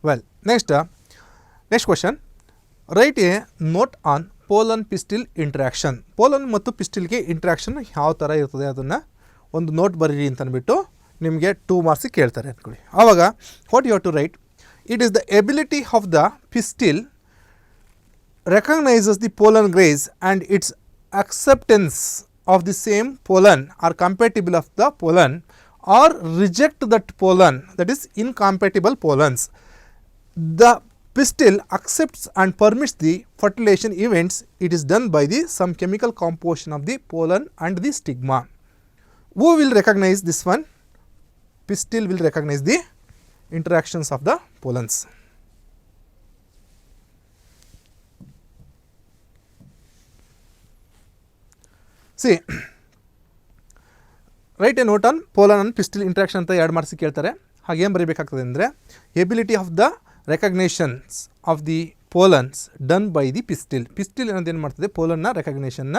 Well next question, right A note on pollen pistil interaction. Pollen ಮತ್ತು ಪಿಸ್ಟಿಲ್ಗೆ interaction ಯಾವ ಥರ ಇರ್ತದೆ ಅದನ್ನು ಒಂದು ನೋಟ್ ಬರೀರಿ ಅಂತ ಅಂದ್ಬಿಟ್ಟು ನಿಮಗೆ 2 ಮಾರ್ಕ್ಸಿಗೆ ಕೇಳ್ತಾರೆ ಅಂದ್ಕೊಳ್ಳಿ. ಆವಾಗ what you have to write, it is the ability of the pistil recognizes the pollen grains and its acceptance of the same pollen or compatible of the pollen or reject that pollen, that is incompatible pollens. The pistil accepts and permits the fertilization events. It is done by the some chemical composition of the pollen and the stigma. Who will recognize this one? Pistil will recognize the interactions of the pollens. See, write a note on pollen and pistil interaction ಅಂತ 2 ಮಾರ್ಕ್ಸಿಗೆ ಕೇಳ್ತಾರೆ. ಹಾಗೇನು ಬರೀಬೇಕಾಗ್ತದೆ ಅಂದರೆ ability of the recognitions of the pollens done by the pistil. Pistil ಅನ್ನೋದು ಏನು ಮಾಡ್ತದೆ, ಪೋಲನ್ನ ರೆಕಗ್ನೇಷನ್ನ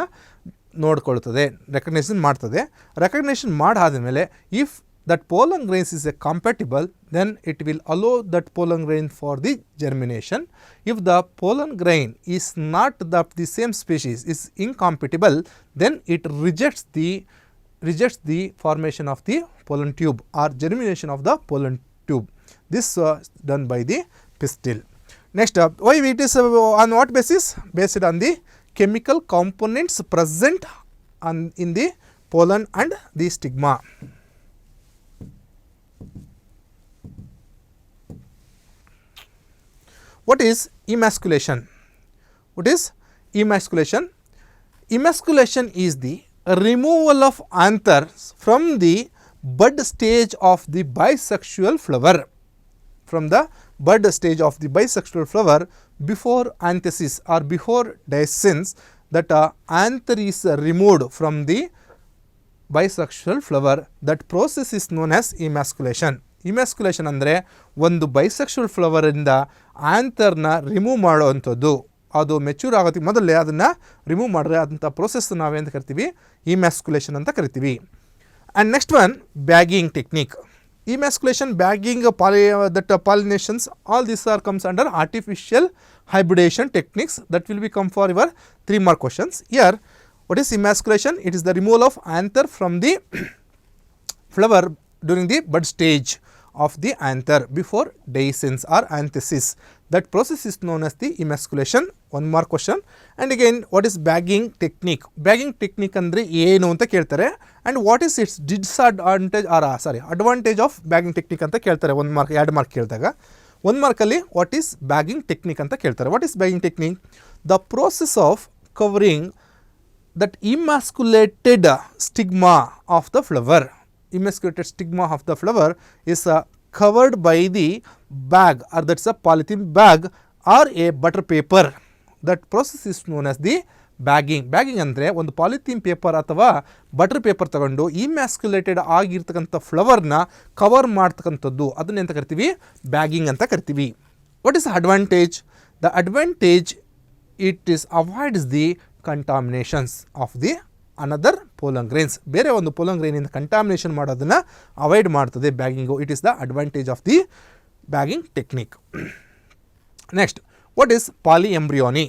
ನೋಡ್ಕೊಳ್ತದೆ, ರೆಕಗ್ನೇಷನ್ ಮಾಡ್ತದೆ. ರೆಕಗ್ನೇಷನ್ ಮಾಡಾದಮೇಲೆ if that pollen grains is a compatible, then it will allow that pollen grain for the germination. If the pollen grain is not the same species, is incompatible, then it rejects the formation of the pollen tube or germination of the pollen tube. This done by the pistil. Next up, why it is on what basis? Based on the chemical components present in the pollen and the stigma. What is emasculation? What is emasculation? Emasculation is the removal of anthers from the bud stage of the bisexual flower. From the bud stage of the bisexual flower before anthesis or before dehiscence, that anther is removed from the bisexual flower. That process is known as emasculation. Emasculation ಅಂದರೆ ಒಂದು bisexual ಫ್ಲವರಿಂದ ಆ್ಯಂಥರ್ನ remove ಮಾಡೋವಂಥದ್ದು. ಅದು mature ಆಗೋದಕ್ಕೆ ಮೊದಲೇ ಅದನ್ನು remove ಮಾಡಿದ್ರೆ ಅದಂಥ process ನಾವೇಂತ ಕರಿತೀವಿ, emasculation ಅಂತ ಕರಿತೀವಿ. And next one, bagging technique. Emasculation, bagging, pollinations, all this are comes under artificial hybridation techniques. That will be come for your 3 mark questions. Here, what is emasculation? It is the removal of anther from the flower during the bud stage of the anther before dehiscence or anthesis. That process is known as the emasculation. 1 mark question. And again, what is bagging technique? Bagging technique andre ಏನು ಅಂತ ಕೇಳ್ತಾರೆ. And what is its disadvantage or advantage of bagging technique ಅಂತ ಕೇಳ್ತಾರೆ. 1 mark 2 mark ಕೇಳಿದಾಗ 1 mark ಅಲ್ಲಿ what is bagging technique ಅಂತ ಕೇಳ್ತಾರೆ. What is bagging technique? The process of covering that emasculated stigma of the flower. Emasculated stigma of the flower is covered by the bag, or that's a polythene bag or a butter paper. That process is known as the bagging. Bagging ಅಂದರೆ ಒಂದು polythene paper ಅಥವಾ butter paper ತಗೊಂಡು ಇಮ್ಯಾಸ್ಕ್ಯುಲೇಟೆಡ್ ಆಗಿರ್ತಕ್ಕಂಥ ಫ್ಲವರ್ನ cover ಮಾಡ್ತಕ್ಕಂಥದ್ದು, ಅದನ್ನ ಎಂತ ಕರಿತೀವಿ, bagging ಅಂತ ಕರಿತೀವಿ. What is advantage? The advantage, it is avoids the contaminations of the another pollen grains. ಬೇರೆ ಒಂದು ಪೋಲನ್ ಗ್ರೈನಿಂದ ಕಂಟಾಮಿನೇಷನ್ ಮಾಡೋದನ್ನು ಅವಾಯ್ಡ್ ಮಾಡ್ತದೆ bagging. It is the advantage of the bagging technique. Next, what is polyembryony?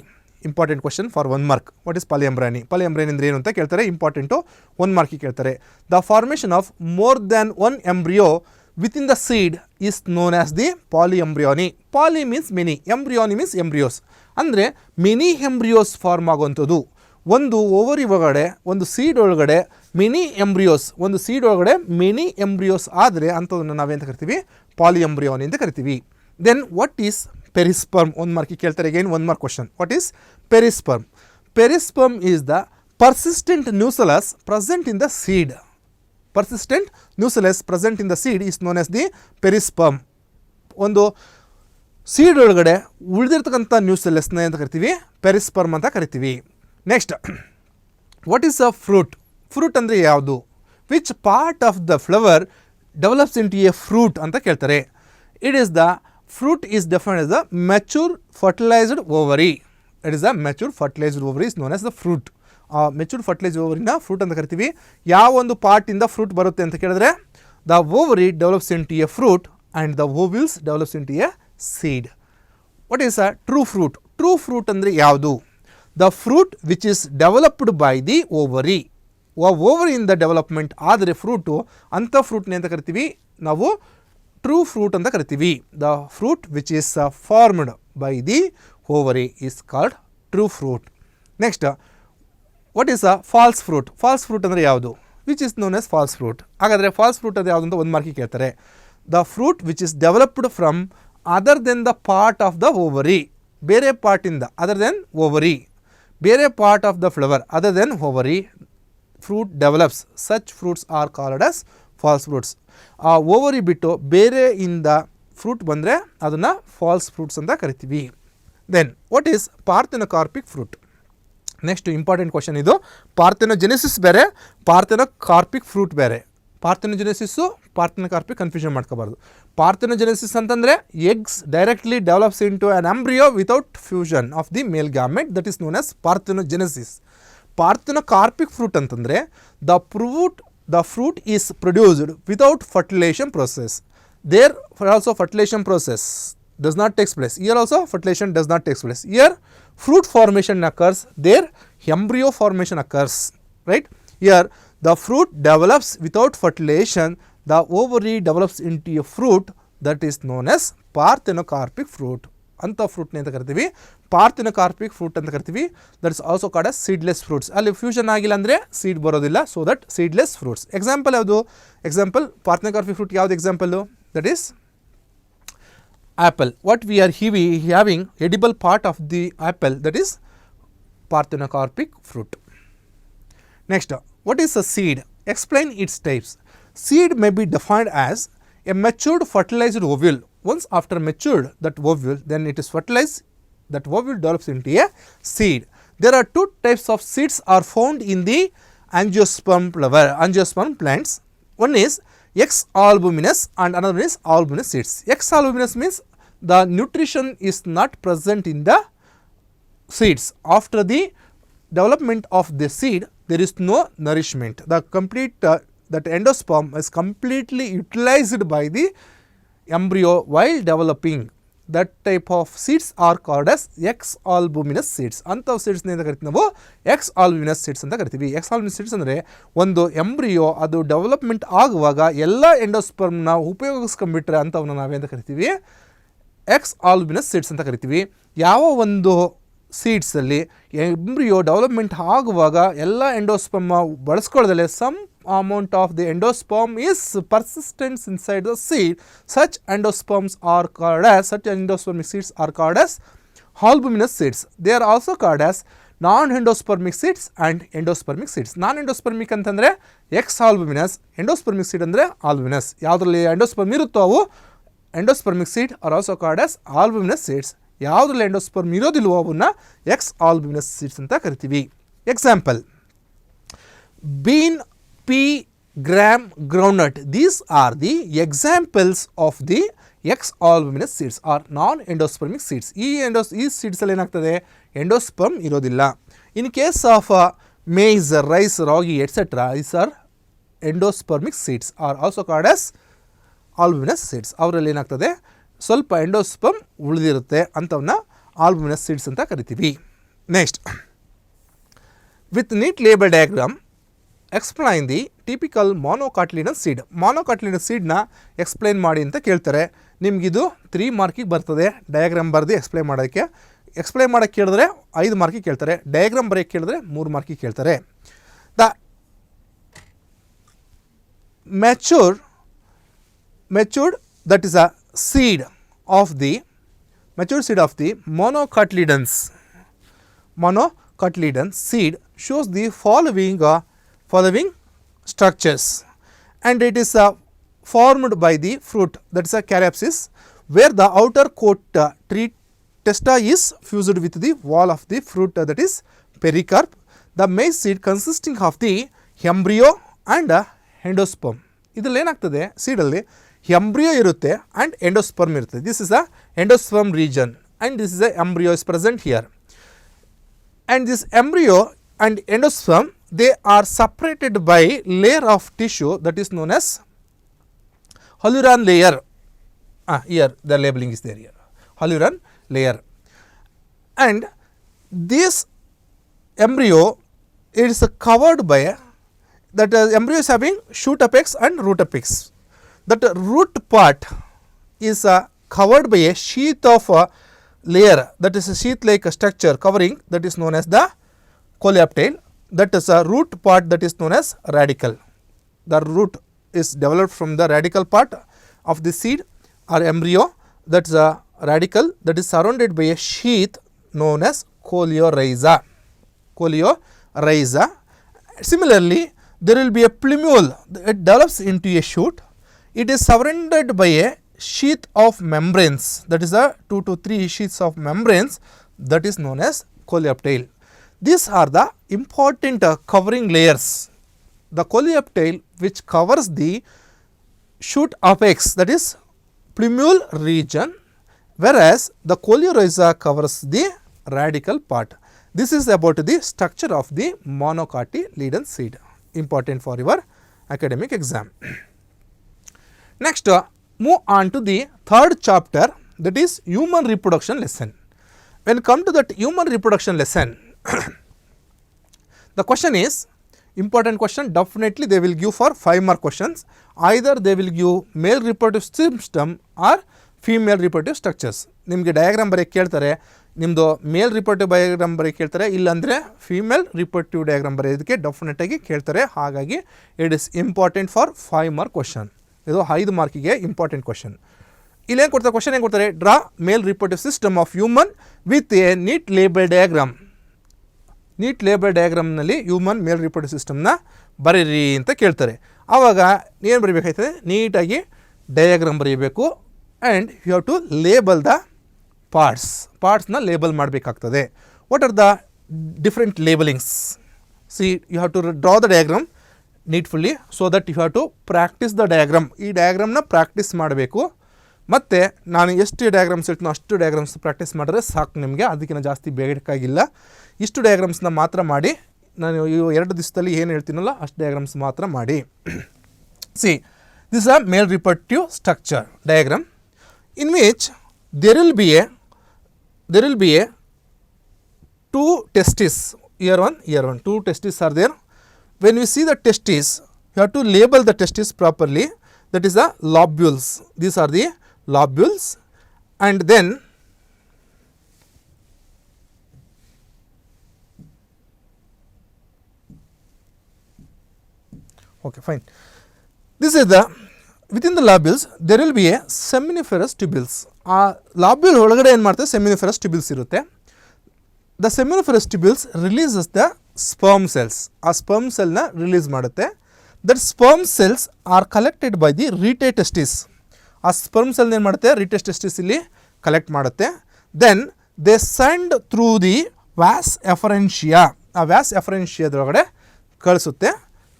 Important question for 1 mark. What is polyembryony? Polyembryony ಅಂದರೆ ಏನು ಅಂತ ಕೇಳ್ತಾರೆ, important, 1 mark ಕೇಳ್ತಾರೆ. The formation of more than 1 embryo within the seed is known as the polyembryony. Poly means many, embryony means embryos. ಅಂದರೆ mini embryos form ಆಗುವಂಥದ್ದು. ಒಂದು ovary ಒಳಗಡೆ, ಒಂದು ಸೀಡ್ ಒಳಗಡೆ ಮಿನಿ ಎಂಬ್ರಿಯೋಸ್, ಒಂದು ಸೀಡ್ ಒಳಗಡೆ ಮಿನಿ ಎಂಬ್ರಿಯೋಸ್ ಆದರೆ ಅಂಥದನ್ನು ನಾವೇಂತ ಕರಿತೀವಿ, ಪಾಲಿಎಂಬ್ರಿಯೋನಿ ಅಂತ ಕರಿತೀವಿ. Then what is perisperm? 1 mark ಕೇಳ್ತಾರೆ. Again 1 mark question. What is perisperm? Perisperm is the persistent nucellus present in the seed. Persistent nucellus present in the seed is known as the perisperm. ಒಂದು seed ಒಳಗಡೆ ಉಳಿದಿರ್ತಕ್ಕಂಥ ನ್ಯೂಸೆಲಸ್ನ ಅಂತ ಕರಿತೀವಿ, perisperm ಅಂತ ಕರಿತೀವಿ. Next, what is a fruit? Fruit ಅಂದರೆ ಯಾವುದು? Which part of the flower develops into a fruit ಅಂತ ಕೇಳ್ತಾರೆ. It is the fruit is defined as the mature fertilised ovary. It is the mature fertilised ovary is known as the fruit. Mature fertilised ಓವರಿನ fruit ಅಂತ ಕರಿತೀವಿ. ಯಾವ ಒಂದು ಪಾರ್ಟಿಂದ fruit ಬರುತ್ತೆ ಅಂತ ಕೇಳಿದ್ರೆ, the ovary develops into a fruit and the ovules develops into a seed. What is a true fruit? True fruit ಅಂದರೆ ಯಾವುದು? The fruit which is developed by the ovary. ಓವರಿಯಿಂದ development ಆದರೆ fruit ಅಂಥ ಫ್ರೂಟ್ನೇ ಅಂತ ಕರಿತೀವಿ ನಾವು true fruit ಅಂತ ಕರಿತೀವಿ. The fruit which is formed by the ovary is called true fruit. Next, what is a false fruit? False fruit ಅಂದರೆ ಯಾವುದು? Which is known as false fruit. ಹಾಗಾದರೆ ಫಾಲ್ಸ್ ಫ್ರೂಟ್ ಅದು ಯಾವುದು ಅಂತ ಒಂದು ಮಾರ್ಕಿಗೆ ಕೇಳ್ತಾರೆ. The fruit which is developed from other than the part of the ovary. ಬೇರೆ ಪಾರ್ಟಿಂದ, ಅದರ್ ದೆನ್ ಓವರಿ, ಬೇರೆ part of the flower other than ovary fruit develops. Such fruits are called as false fruits. ಆ ovary ಬಿಟ್ಟು ಬೇರೆಯಿಂದ fruit ಬಂದರೆ ಅದನ್ನು false fruits ಅಂತ ಕರಿತೀವಿ. Then what is parthenocarpic fruit? Next important question ಇದು. Parthenogenesis ಬೇರೆ, ಪಾರ್ಥೆನೋಕಾರ್ಪಿಕ್ ಫ್ರೂಟ್ ಬೇರೆ. ಪಾರ್ಥೆನೋಜೆನೆಸಿಸ್ಸು ಪಾರ್ಥೆನೋಕಾರ್ಪಿಕ್ ಕನ್ಫ್ಯೂಷನ್ ಮಾಡ್ಕೋಬಾರ್ದು. ಪಾರ್ಥೆನೋಜೆನೆಸಿಸ್ ಅಂತಂದರೆ eggs directly develops into an embryo without fusion of the male gamete, that is known as parthenogenesis. Parthenocarpic fruit ಅಂತಂದರೆ the fruit is produced without fertilisation process. There also fertilisation process does not take place. Here also fertilization does not take place. Here fruit formation occurs, there embryo formation occurs, right? Here the fruit develops without fertilization, the ovary develops into a fruit that is known as parthenocarpic fruit. ಅಂಥ ಫ್ರೂಟ್ನೇ ಅಂತ ಕರಿತೀವಿ ಪಾರ್ಥೆನೋಕಾರ್ಪಿಕ್ fruit ಅಂತ ಕರಿತೀವಿ. That is also called as seedless fruits. ಅಲ್ಲಿ fusion ಆಗಿಲ್ಲ ಅಂದರೆ seed ಬರೋದಿಲ್ಲ, so that seedless fruits. Example ಯಾವುದು? ಎಕ್ಸಾಂಪಲ್ ಪಾರ್ಥೆನೋಕಾರ್ಪಿಕ್ ಫ್ರೂಟ್ ಯಾವುದು example? That is apple. What we are having edible part of the apple, that is parthenocarpic fruit. Next, what is a seed? Explain its types. Seed may be defined as a matured fertilized ovule. Once after matured that ovule, then it is fertilized. That ovule develops into a seed. There are two types of seeds are found in the angiosperm plants. One is X albuminous and another one is albuminous seeds. X albuminous means the nutrition is not present in the seeds. After the development of the seed, there is no nourishment. The complete that endosperm is completely utilized by the embryo while developing. That type of seeds are called as X albuminous seeds. ಅಂಥ ಸೀಡ್ಸ್ನ ಅಂತ ಕರಿತೀವಿ ನಾವು X albuminous seeds ಅಂತ ಕರಿತೀವಿ. X albuminous seeds ಅಂದರೆ ಒಂದು embryo ಅದು development ಆಗುವಾಗ ಎಲ್ಲ ಎಂಡೋಸ್ಪರ್ಮ್ನ ಉಪಯೋಗಿಸ್ಕೊಂಡ್ಬಿಟ್ರೆ ಅಂಥವನ್ನ ನಾವೇ ಅಂತ ಕರಿತೀವಿ ಎಕ್ಸ್ ಆಲ್ಬ್ಯುಮಿನಸ್ ಸೀಡ್ಸ್ ಅಂತ ಕರಿತೀವಿ. ಯಾವ ಒಂದು ಸೀಡ್ಸಲ್ಲಿ ಎಂಬ್ರಿಯೋ ಡೆವಲಪ್ಮೆಂಟ್ ಆಗುವಾಗ ಎಲ್ಲ ಎಂಡೋಸ್ಪರ್ಮ್ ಬಳಸ್ಕೊಳ್ಳೋದಲ್ಲೇ some amount of the endosperm is persistent inside the seed, such endosperms are called as, such endospermic seeds are called as albuminous seeds. They are also called as non-endospermic seeds and endospermic seeds. Non-endospermic ಅಂತಂದರೆ X ಆಲ್ಬುಮಿನಸ್, endospermic seed ಅಂದರೆ ಆಲ್ಬುಮಿನಸ್. ಯಾವುದರಲ್ಲಿ endosperm ಇರುತ್ತೋ ಅವು endospermic seed are also called as albuminous seeds. ಯಾವುದ್ರಲ್ಲಿ endosperm ಇರೋದಿಲ್ವೋ ಅವನ್ನ ex albuminous seeds ಅಂತ ಕರಿತೀವಿ. Example bean, pea, gram, groundnut. These are the examples of the X albuminous seeds or non-endospermic seeds. ಈ ಸೀಡ್ಸಲ್ಲಿ ಏನಾಗ್ತದೆ? ಎಂಡೋಸ್ಪರ್ಮ್ ಇರೋದಿಲ್ಲ. In case of maize, rice, ragi etcetera, these are endospermic seeds are also called as albuminous seeds. ಅವರಲ್ಲಿ ಏನಾಗ್ತದೆ? ಸ್ವಲ್ಪ endosperm ಉಳಿದಿರುತ್ತೆ, ಅಂಥವನ್ನ ಆಲ್ಬುಮಿನಸ್ seeds ಅಂತ ಕರಿತೀವಿ. Next, with neat label diagram explain the typical monocotyledonous seed. Monocotyledonous ಸೀಡ್ನ explain ಮಾಡಿ ಅಂತ ಕೇಳ್ತಾರೆ. ನಿಮಗಿದು 3 ಮಾರ್ಕಿಗೆ ಬರ್ತದೆ. ಡಯಾಗ್ರಾಮ್ ಬರೆದು ಎಕ್ಸ್ಪ್ಲೈನ್ ಮಾಡೋಕ್ಕೆ ಕೇಳಿದ್ರೆ 5 ಮಾರ್ಕಿಗೆ ಕೇಳ್ತಾರೆ. ಡಯಾಗ್ರಾಮ್ ಬರೆಯೋಕ್ಕೆ ಕೇಳಿದ್ರೆ 3 ಮಾರ್ಕಿಗೆ ಕೇಳ್ತಾರೆ. The matured that is a seed of the monocotyledons seed shows the following structures, and it is formed by the fruit, that is a caryopsis, where the outer coat tree testa is fused with the wall of the fruit, that is pericarp. The maize seed consisting of the embryo and endosperm. ಇದರಲ್ಲಿ ಏನಾಗ್ತದೆ? ಸೀಡಲ್ಲಿ embryo ಇರುತ್ತೆ and endosperm ಇರುತ್ತೆ. This is a endosperm region and this is a embryo is present here. And this embryo and endosperm, they are separated by layer of tissue that is known as hyaluron layer. Here the labeling is there here. hyaluron layer. And this embryo is covered by that embryo is having shoot apex and root apex. That root part is covered by a sheath of layer, that is a sheath like structure covering, that is known as the coleoptile. That is a root part that is known as radicle. The root is developed from the radical part of the seed or embryo, that is a radicle that is surrounded by a sheath known as coleorhiza. Coleorhiza. Similarly, there will be a plumule, it develops into a shoot. It is surrounded by a sheath of membranes, that is a 2 to 3 sheaths of membranes, that is known as coleoptile. These are the important covering layers. The coleoptile, which covers the shoot apex, that is plumule region, whereas the coleorhiza covers the radical part. This is about the structure of the monocotyledon seed, important for your academic exam. Next, move on to the third chapter, that is human reproduction lesson. When come to that human reproduction lesson, the question is important question, definitely they will give for 5 more questions. Either they will give male reproductive system or female reproductive structures. ನಿಮಗೆ diagram ಬರೆಯಕ್ಕೆ ಕೇಳ್ತಾರೆ, ನಿಮ್ಮದು male reproductive diagram ಬರೆಯಕ್ಕೆ ಕೇಳ್ತಾರೆ, ಇಲ್ಲಾಂದರೆ female reproductive diagram ಬರೆಯೋದಕ್ಕೆ ಡೆಫಿನೆಟಾಗಿ ಕೇಳ್ತಾರೆ. ಹಾಗಾಗಿ it is important for 5 mark question. ಇದು 5 ಮಾರ್ಕಿಗೆ important question. ಇಲ್ಲೇನು ಕೊಡ್ತಾರೆ, ಕ್ವಶನ್ ಏನು ಕೊಡ್ತಾರೆ, draw male reproductive system of human with a neat label diagram. Neat label ಡಯಾಗ್ರಾಮ್ನಲ್ಲಿ ಹ್ಯೂಮನ್ ಮೇಲ್ ರಿಪ್ರೊಡಕ್ಟಿವ್ ಸಿಸ್ಟಮ್ನ ಬರೀರಿ ಅಂತ ಕೇಳ್ತಾರೆ. ಆವಾಗ ಏನು ಬರೀಬೇಕಾಯ್ತದೆ, ನೀಟಾಗಿ ಡಯಾಗ್ರಾಮ್ ಬರೀಬೇಕು and you have to label the ಪಾರ್ಟ್ಸ್ನ ಲೇಬಲ್ ಮಾಡಬೇಕಾಗ್ತದೆ. What are the different labellings? See you have to draw the diagram neatfully so that you have to practise the diagram. ಈ ಡಯಾಗ್ರಾಮ್ನ ಪ್ರಾಕ್ಟೀಸ್ ಮಾಡಬೇಕು. ಮತ್ತು ನಾನು ಎಷ್ಟು ಡಯಾಗ್ರಾಮ್ಸ್ ಹೇಳ್ತೀನೋ ಅಷ್ಟು ಡಯಾಗ್ರಾಮ್ಸ್ ಪ್ರಾಕ್ಟೀಸ್ ಮಾಡಿದ್ರೆ ಸಾಕು ನಿಮಗೆ, ಅದಕ್ಕಿಂತ ಜಾಸ್ತಿ ಬೇಕಾಗಿಲ್ಲ. ಇಷ್ಟು ಡಯಾಗ್ರಾಮ್ಸ್ನ ಮಾತ್ರ ಮಾಡಿ, ನಾನು ಈ 2 ದಿವಸದಲ್ಲಿ ಏನು ಹೇಳ್ತೀನಲ್ಲ ಅಷ್ಟು ಡಯಾಗ್ರಾಮ್ಸ್ ಮಾತ್ರ ಮಾಡಿ. See this are male reproductive structure diagram in which there will be a 2 testes, here one, 2 testes are there. When we see the testes, you have to label the testes properly, that is the lobules. These are the lobules. And then okay, fine. This is the, within the lobules there will be a seminiferous tubules. ಆ ಲಾಬ್ಯೂಲ್ ಒಳಗಡೆ ಏನು ಮಾಡ್ತಾರೆ, seminiferous tubules ಇರುತ್ತೆ. The seminiferous tubules releases the sperm cells. ಆ sperm ಸೆಲ್ನ release ಮಾಡುತ್ತೆ. That sperm cells are collected by the rete testis. ಆ sperm ಸೆಲ್ನ ಏನು ಮಾಡುತ್ತೆ, ರೀಟೇ ಟೆಸ್ಟಿಸ್ ಇಲ್ಲಿ ಕಲೆಕ್ಟ್ ಮಾಡುತ್ತೆ. Then they send through the vas efferentia. ಆ ವ್ಯಾಸ್ ಎಫರೆನ್ಷಿಯಾದೊಳಗಡೆ ಕಳಿಸುತ್ತೆ.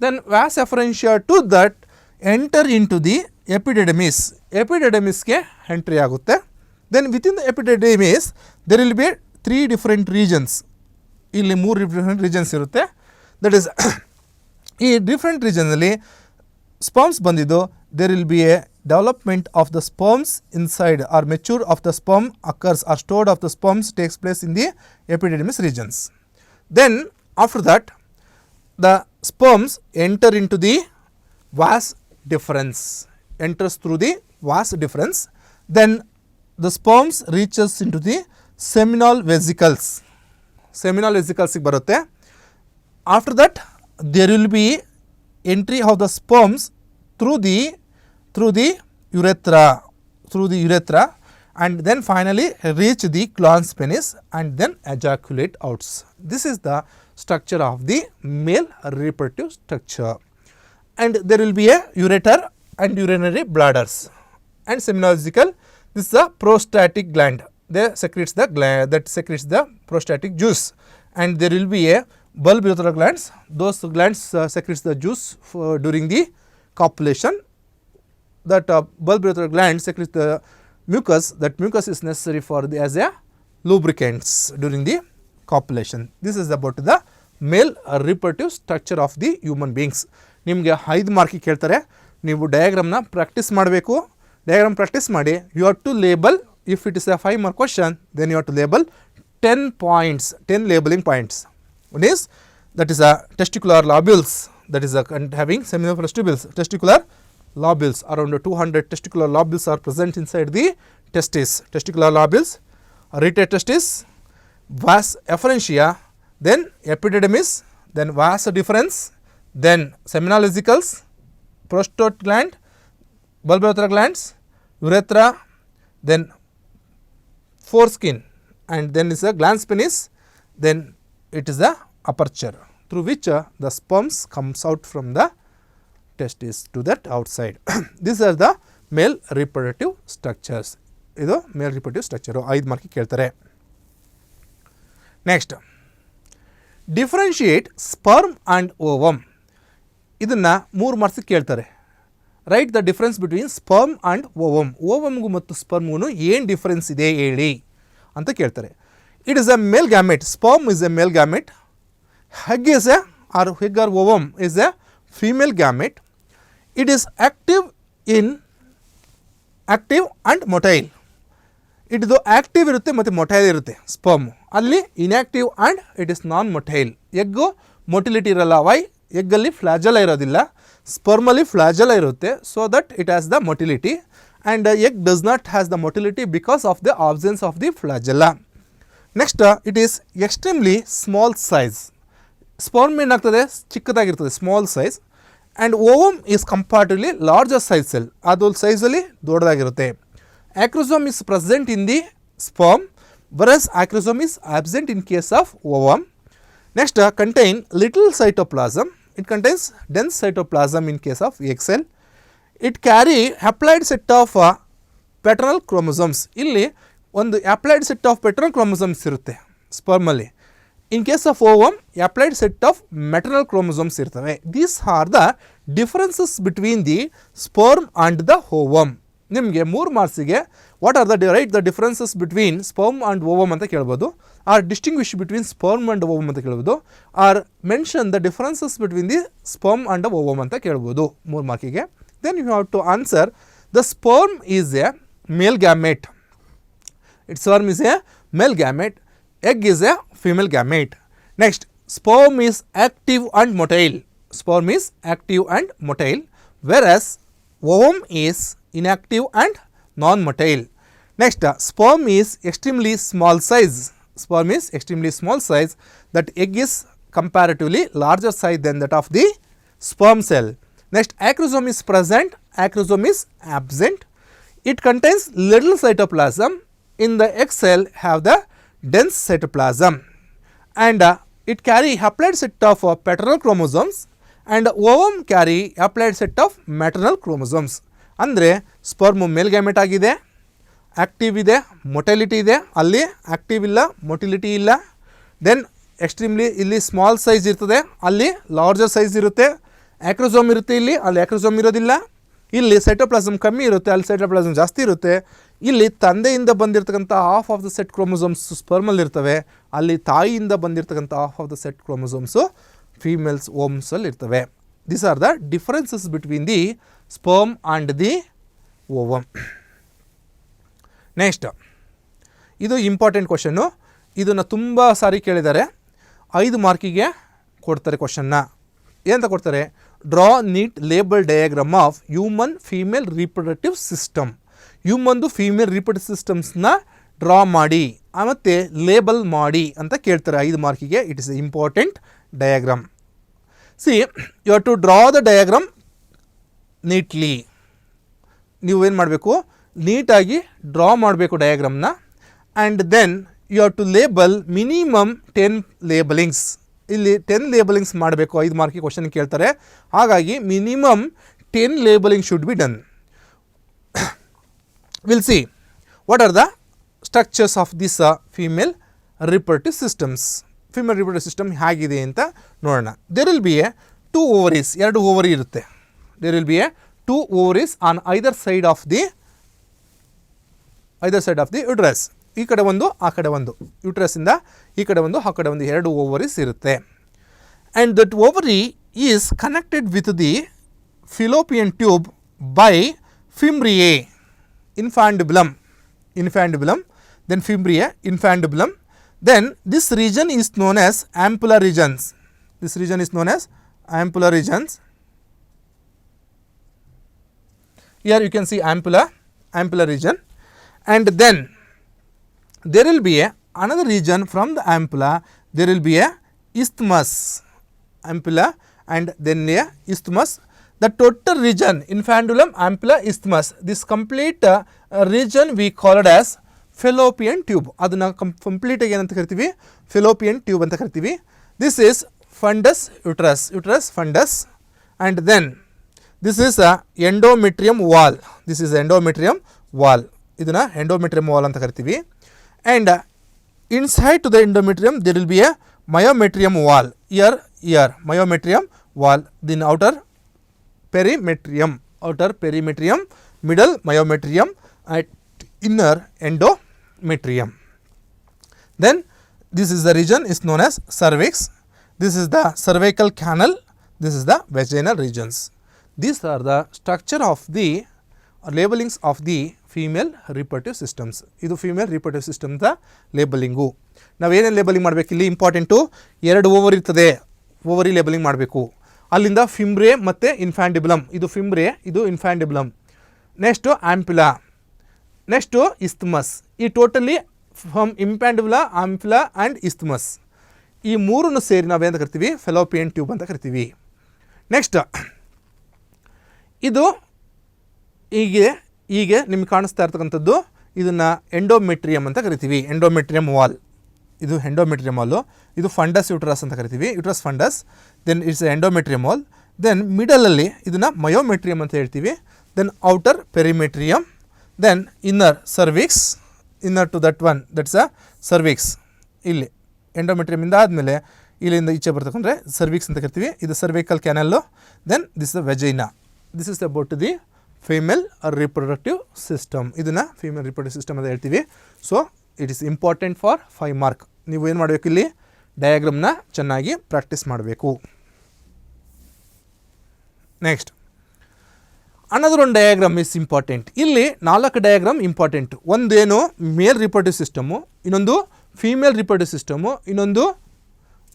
Then vas efferentia to that enter into the epididymis. ಎಪಿಡೆಡಮಿಸ್ಗೆ ಎಂಟ್ರಿ ಆಗುತ್ತೆ. Then within the epididymis there will be 3 different regions. ಇಲ್ಲಿ 3 different regions ಇರುತ್ತೆ. That is ಈ different ರೀಜನ್ನಲ್ಲಿ sperms ಬಂದಿದ್ದು, there will be a development of the sperms inside or mature of the sperm occurs or stored of the sperms takes place in the epididymis regions. Then after that the sperms enter into the vas deferens, enters through the vas deferens. Then the sperms reaches into the seminal vesicles. Seminal vesicles ಬರುತ್ತೆ. After that there will be entry of the sperms through the urethra and then finally reach the glans penis and then ejaculate out. This is the structure of the male reproductive structure. And there will be a ureter and urinary bladders and seminal vesicle. This is the prostatic gland. They secretes the gland that secretes the prostatic juice, and there will be a bulbourethral glands. Those glands secretes the juice during the copulation. That bulbourethral gland secretes the mucus. That mucus is necessary for the as a lubricants during the copulation. This is about the male reproductive structure of the human beings. ನಿಮಗೆ 5 ಮಾರ್ಕಿಗೆ ಕೇಳ್ತಾರೆ, ನೀವು ಡಯಾಗ್ರಾಮ್ನ practice ಮಾಡಬೇಕು. Diagram practice ಮಾಡಿ, you have to label if it is a 5 mark question, then you have to label 10 points, 10 labeling points. One is, that is a testicular lobules, that is a having seminiferous tubules. Testicular lobules, around 200 testicular lobules are present inside the testis. Testicular lobules, aerated testis, vas efferentia, then epididymis, then vas deferens, then seminal vesicles, prostate gland, bulbourethra glands, urethra, then foreskin, and then is a glans penis, then it is the aperture through which the sperms comes out from the testis to that outside. These are the male reproductive structures. ಇದು male reproductive structure 5 ಮಾರ್ಕಿಗೆ ಕೇಳ್ತಾರೆ. Next, differentiate sperm and ovum. ಇದನ್ನು 3 ಮಾರ್ಕ್ಸಿಗೆ ಕೇಳ್ತಾರೆ. Write the difference between sperm and ovum. ಓವಮ್ಗೂ ಮತ್ತು ಸ್ಪರ್ಮ್ಗೂ ಏನು ಡಿಫ್ರೆನ್ಸ್ ಇದೆ ಹೇಳಿ ಅಂತ ಕೇಳ್ತಾರೆ. It is a male gamete. Sperm is a male gamete. Egg is a or egg or ovum is a female gamete. It is active and motile. ಇದು active ಇರುತ್ತೆ ಮತ್ತು ಮೊಟೈಲ್ ಇರುತ್ತೆ. ಸ್ಪರ್ಮ್ ಅಲ್ಲಿ inactive and it is non motile. Egg motility ಇರಲ್ಲ. Why? ಎಗ್ಗಲ್ಲಿ flagella ಇರೋದಿಲ್ಲ, ಸ್ಪರ್ಮಲ್ಲಿ flagella ಇರುತ್ತೆ. So that it has the motility, and egg does not has the motility because of the absence of the flagella. Next, it is extremely small size. Sperm ಏನಾಗ್ತದೆ? ಚಿಕ್ಕದಾಗಿರ್ತದೆ, small size. And ovum is comparatively larger size cell. ಅದು ಸೈಜಲ್ಲಿ ದೊಡ್ಡದಾಗಿರುತ್ತೆ. Acrosome is present in the sperm, whereas acrosome is absent in case of ovum. Next, contain little cytoplasm. It contains dense cytoplasm in case of egg cell. It carry haploid set of paternal chromosomes. ಇಲ್ಲಿ ಒಂದು haploid set of paternal chromosomes ಇರುತ್ತೆ sperm ಅಲ್ಲಿ. In case of ovum, haploid set of maternal chromosomes ಇರ್ತವೆ. These are the differences between the sperm and the ovum. ನಿಮಗೆ 3 ಮಾರ್ಕ್ಸಿಗೆ what are the write the differences between sperm and ovum ಅಂತ ಕೇಳ್ಬೋದು, or distinguish between sperm and ovum ಅಂತ ಕೇಳ್ಬೋದು, or mention the differences between the sperm and ovum ಅಂತ ಕೇಳ್ಬೋದು 3 ಮಾರ್ಕಿಗೆ. Then you have to answer the sperm is a male gamete. It sperm is a male gamete. Egg is a female gamete. Next, sperm is active and motile. Sperm is active and motile, virus ovum is inactive and non-motile. Next, sperm is extremely small size. Sperm is extremely small size. That egg is comparatively larger size than that of the sperm cell. Next, acrosome is present. Acrosome is absent. It contains little cytoplasm. In the egg cell have the dense cytoplasm, and it carry haploid set of paternal chromosomes, and ovum carry haploid set of maternal chromosomes. ಅಂದರೆ sperm ಮೇಲ್ gamete ಆಗಿದೆ, active ಇದೆ, ಮೊಟೈಲಿಟಿ ಇದೆ. ಅಲ್ಲಿ active ಇಲ್ಲ, motility ಇಲ್ಲ. Then extremely ಇಲ್ಲಿ small size ಇರ್ತದೆ, ಅಲ್ಲಿ ಲಾರ್ಜರ್ ಸೈಜ್ ಇರುತ್ತೆ. ಆ್ಯಕ್ರೋಸೋಮ್ ಇರುತ್ತೆ, ಇಲ್ಲಿ ಅಲ್ಲಿ ಆ್ಯಕ್ರೋಸೋಮ್ ಇರೋದಿಲ್ಲ. ಇಲ್ಲಿ ಸೈಟೋಪ್ಲಾಸಮ್ ಕಮ್ಮಿ ಇರುತ್ತೆ, ಅಲ್ಲಿ ಸೈಟೋಪ್ಲಾಸಮ್ ಜಾಸ್ತಿ ಇರುತ್ತೆ. ಇಲ್ಲಿ ತಂದೆಯಿಂದ ಬಂದಿರತಕ್ಕಂಥ half of the set chromosomes ಸ್ಪರ್ಮಲ್ಲಿ ಇರ್ತವೆ, ಅಲ್ಲಿ ತಾಯಿಯಿಂದ ಬಂದಿರತಕ್ಕಂಥ half of the set chromosomes females ಓಮ್ಸಲ್ಲಿ ಇರ್ತವೆ. These are the differences between the sperm and the ovum. Next, ಇದು ಇಂಪಾರ್ಟೆಂಟ್ ಕ್ವಶನ್ನು. ಇದನ್ನು ತುಂಬ ಸಾರಿ ಕೇಳಿದ್ದಾರೆ. 5 ಮಾರ್ಕಿಗೆ ಕೊಡ್ತಾರೆ ಕ್ವಶನ್ನ. ಏನಂತ ಕೊಡ್ತಾರೆ? Draw neat label diagram of human female reproductive system. ಹ್ಯೂಮನ್ದು ಫೀಮೇಲ್ ರೀಪ್ರೊಡಕ್ಟಿವ್ ಸಿಸ್ಟಮ್ಸ್ನ ಡ್ರಾ ಮಾಡಿ ಮತ್ತು ಲೇಬಲ್ ಮಾಡಿ ಅಂತ ಕೇಳ್ತಾರೆ 5 ಮಾರ್ಕಿಗೆ. It is a important diagram. See, you have to draw the diagram neatly. ನೀವೇನು ಮಾಡಬೇಕು? ನೀಟಾಗಿ ಡ್ರಾ ಮಾಡಬೇಕು ಡಯಾಗ್ರಾಮ್ನ. And then you have to label minimum 10 labellings. ಇಲ್ಲಿ 10 ಲೇಬಲಿಂಗ್ಸ್ ಮಾಡಬೇಕು. 5 ಮಾರ್ಕಿಗೆ ಕ್ವಶನ್ ಕೇಳ್ತಾರೆ. ಹಾಗಾಗಿ minimum 10 labelling should be done. Will see what are the structures of this female reproductive systems. Female reproductive system ಹೇಗಿದೆ ಅಂತ ನೋಡೋಣ. There will be a 2 ovaries. 2 ovary ಇರುತ್ತೆ. There will be a 2 ovaries on either side of the uterus. ಈ ಕಡೆ ಒಂದು, ಆ ಕಡೆ ಒಂದು. ಯುಟ್ರಸ್ಸಿಂದ ಈ ಕಡೆ ಒಂದು, ಆ ಕಡೆ ಒಂದು 2 ಓವರೀಸ್ ಇರುತ್ತೆ. And that ovary is connected with the fallopian tube by fimbriae infundibulum. infundibulum, then fimbriae, infundibulum. Then this region is known as ampulla regions. This region is known as ampulla regions. Here you can see ampulla region, and then there will be another region from the ampulla. There will be a isthmus, ampulla, and then a isthmus. The total region, infundibulum, ampulla, isthmus, this complete region we call it as fallopian tube. ಅದನ್ನ complete ಆಗಿ ಏನಂತ ಕರಿತೀವಿ, fallopian tube ಅಂತ ಕರಿತೀವಿ. This is fundus uterus fundus, and then this is a endometrium wall. This is endometrium wall. ಇದನ್ನ endometrium wall ಅಂತ ಕರಿತೀವಿ. And inside to the endometrium there will be a myometrium wall. Here myometrium wall, then outer perimetrium, middle myometrium, and inner endometrium. Then this is the region is known as cervix. This is the cervical canal. This is the vaginal regions. These are the structure of the labelings of the female reproductive systems. ಇದು female reproductive system ದ labeling. ನಾವು ಏನೇನು labeling ಮಾಡಬೇಕು, ಇಲ್ಲಿ important, 2 ovary ಇರ್ತದೆ, ovary labeling ಮಾಡಬೇಕು. ಅಲ್ಲಿಂದ fimbriae ಮತ್ತು ಇನ್ಫ್ಯಾಂಡಿಬುಲಮ್, ಇದು ಫಿಮ್ಬ್ರೆ, ಇದು infundibulum. Next ampulla, next isthmus. ಈ totally from infundibula, ampulla and isthmus, ಈ ಮೂರನ್ನು ಸೇರಿ ನಾವೇನು ಕರಿತೀವಿ, ಫೆಲೋಪಿಯನ್ ಟ್ಯೂಬ್ ಅಂತ ಕರಿತೀವಿ. ನೆಕ್ಸ್ಟ್ ಇದು ಹೀಗೆ ನಿಮ್ಗೆ ಕಾಣಿಸ್ತಾ ಇರ್ತಕ್ಕಂಥದ್ದು, ಇದನ್ನು ಎಂಡೋಮೆಟ್ರಿಯಮ್ ಅಂತ ಕರಿತೀವಿ, ಎಂಡೋಮೆಟ್ರಿಯಮ್ ವಾಲ್. ಇದು ಎಂಡೋಮೆಟ್ರಿಯಮ್ ವಾಲು, ಇದು ಫಂಡಸ್ ಯುಟ್ರಸ್ ಅಂತ ಕರಿತೀವಿ, uterus fundus. Then it's endometrium wall. Then ಮಿಡಲಲ್ಲಿ ಇದನ್ನು ಮಯೋಮೆಟ್ರಿಯಮ್ ಅಂತ ಹೇಳ್ತೀವಿ. Then outer perimetrium. Then inner cervix, inner to that one, that's a cervix. ಇಲ್ಲಿ ಎಂಡೋಮೆಟ್ರಿಯಮಿಂದ ಆದಮೇಲೆ ಇಲ್ಲಿಂದ ಈಚೆ ಬರ್ತಕ್ಕಂದ್ರೆ ಸರ್ವಿಕ್ಸ್ ಅಂತ ಕರಿತೀವಿ. ಇದು cervical canal. Then this the vagina. This is about the female reproductive system. ಇದನ್ನು ಫೀಮೇಲ್ ರಿಪ್ರೊಡಕ್ಟಿವ್ ಸಿಸ್ಟಮ್ ಅಂತ ಹೇಳ್ತೀವಿ. So it is important for 5 mark. ನೀವು ಏನು ಮಾಡಬೇಕು, ಇಲ್ಲಿ ಡಯಾಗ್ರಾಮ್ನ ಚೆನ್ನಾಗಿ ಪ್ರಾಕ್ಟೀಸ್ ಮಾಡಬೇಕು. ನೆಕ್ಸ್ಟ್ ಅನದರ್ ಒಂದು ಡಯಾಗ್ರಾಮ್ ಇಸ್ ಇಂಪಾರ್ಟೆಂಟ್. ಇಲ್ಲಿ 4 ಡಯಾಗ್ರಾಮ್ ಇಂಪಾರ್ಟೆಂಟ್. ಒಂದೇನು ಮೇಲ್ ರಿಪ್ರೊಡಕ್ಟಿವ್ ಸಿಸ್ಟಮು, ಇನ್ನೊಂದು ಫೀಮೇಲ್ ರಿಪ್ರೊಡಕ್ಟಿವ್ ಸಿಸ್ಟಮು, ಇನ್ನೊಂದು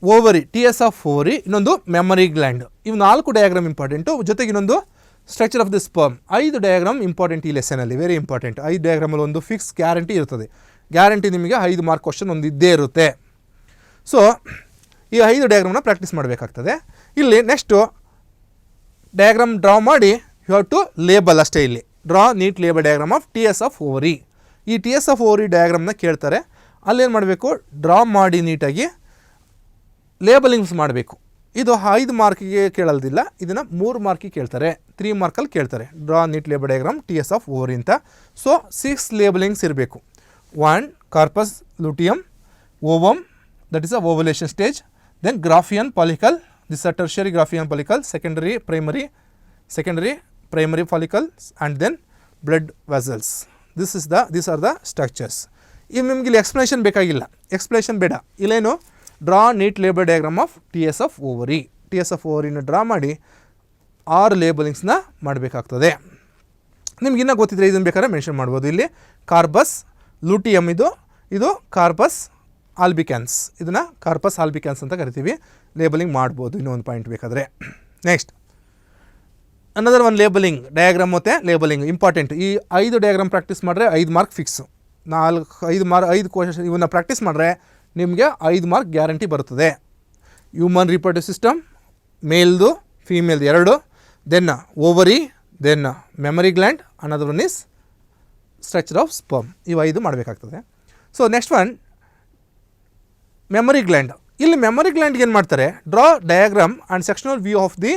ಓವರಿ, TS ಆಫ್ ಓವರಿ, ಇನ್ನೊಂದು ಮೆಮರಿ ಗ್ಲ್ಯಾಂಡ್. ಇವು 4 ಡಯಾಗ್ರಾಮ್ ಇಂಪಾರ್ಟೆಂಟು. ಜೊತೆಗೆ ಇನ್ನೊಂದು structure of the sperm. 5 diagram important ಈ ಲೆಸನಲ್ಲಿ, ವೆರಿ ಇಂಪಾರ್ಟೆಂಟ್. 5 ಡಯಾಗ್ರಾಮಲ್ಲಿ ಒಂದು ಫಿಕ್ಸ್ ಗ್ಯಾರಂಟಿ ಇರ್ತದೆ. ಗ್ಯಾರಂಟಿ ನಿಮಗೆ 5 ಮಾರ್ಕ್ ಕ್ವಶನ್ ಒಂದು ಇದ್ದೇ ಇರುತ್ತೆ. ಸೊ ಈ 5 ಡಯಾಗ್ರಾಮ್ನ ಪ್ರಾಕ್ಟೀಸ್ ಮಾಡಬೇಕಾಗ್ತದೆ. ಇಲ್ಲಿ ನೆಕ್ಸ್ಟು ಡಯಾಗ್ರಾಮ್ ಡ್ರಾ ಮಾಡಿ ಯು ಹ್ಯಾವ್ ಟು ಲೇಬಲ್ ಅಷ್ಟೇ. ಇಲ್ಲಿ draw neat label diagram of TS of ovary. ಈ TS ಆಫ್ ಓವರಿ ಡಯಾಗ್ರಾಮ್ನ ಕೇಳ್ತಾರೆ. ಅಲ್ಲೇನು ಮಾಡಬೇಕು, ಡ್ರಾ ಮಾಡಿ ನೀಟಾಗಿ ಲೇಬಲಿಂಗ್ಸ್ ಮಾಡಬೇಕು. ಇದು 5 ಮಾರ್ಕಿಗೆ ಕೇಳೋದಿಲ್ಲ, ಇದನ್ನು 3 ಮಾರ್ಕಿಗೆ ಕೇಳ್ತಾರೆ, 3 ಮಾರ್ಕಲ್ಲಿ ಕೇಳ್ತಾರೆ. Draw neat label diagram TS of ovary ಅಂತ. ಸೊ 6 ಲೇಬಲಿಂಗ್ಸ್ ಇರಬೇಕು. 1 corpus luteum, ovum, that is a ovulation stage. Then graafian follicle, this are tertiary graafian follicle, secondary primary follicles, and then blood vessels. These are the structures. ಇನ್ನು ನಿಮ್ಗೆ ಇಲ್ಲಿ explanation ಬೇಕಾಗಿಲ್ಲ, explanation ಬೇಡ. ಇಲ್ಲೇನು draw neat label diagram of TS of ovary. TS of ಓವರಿನ draw ಮಾಡಿ 6 ಲೇಬಲಿಂಗ್ಸ್ನ ಮಾಡಬೇಕಾಗ್ತದೆ. ನಿಮ್ಗಿನ್ನ ಗೊತ್ತಿದ್ರೆ ಇದನ್ನು ಬೇಕಾದ್ರೆ ಮೆನ್ಷನ್ ಮಾಡ್ಬೋದು. ಇಲ್ಲಿ ಕಾರ್ಪಸ್ ಲುಟಿಯಮ್, ಇದು ಕಾರ್ಪಸ್ ಆಲ್ಬಿಕ್ಯಾನ್ಸ್, ಇದನ್ನು ಕಾರ್ಪಸ್ ಆಲ್ಬಿಕ್ಯಾನ್ಸ್ ಅಂತ ಕರಿತೀವಿ. ಲೇಬಲಿಂಗ್ ಮಾಡ್ಬೋದು ಇನ್ನೊಂದು ಪಾಯಿಂಟ್ ಬೇಕಾದರೆ. ನೆಕ್ಸ್ಟ್ ಅನ್ನದರ್ ಒಂದು ಲೇಬಲಿಂಗ್ ಡಯಾಗ್ರಾಮ್ ಮತ್ತು ಲೇಬಲಿಂಗ್ ಇಂಪಾರ್ಟೆಂಟ್. ಈ 5 ಡಯಾಗ್ರಾಮ್ ಪ್ರಾಕ್ಟೀಸ್ ಮಾಡಿದ್ರೆ 5 ಮಾರ್ಕ್ ಫಿಕ್ಸು. 5 ಕ್ವಶನ್ ಇವನ್ನ ಪ್ರಾಕ್ಟೀಸ್ ಮಾಡಿದ್ರೆ ನಿಮಗೆ 5 ಮಾರ್ಕ್ ಗ್ಯಾರಂಟಿ ಬರುತ್ತದೆ. ಹ್ಯೂಮನ್ ರಿಪ್ರೊಡಕ್ಟಿವ್ ಸಿಸ್ಟಮ್, ಮೇಲ್ದು ಫೀಮೇಲ್ದು 2, then ovary, then mammary gland, ಅನ್ನೋದು one is structure of sperm. ಇವು 5 ಮಾಡಬೇಕಾಗ್ತದೆ. So next one mammary gland. ಇಲ್ಲಿ ಮೆಮರಿ ಗ್ಲ್ಯಾಂಡ್ಗೆ ಏನು ಮಾಡ್ತಾರೆ, draw diagram and sectional view of the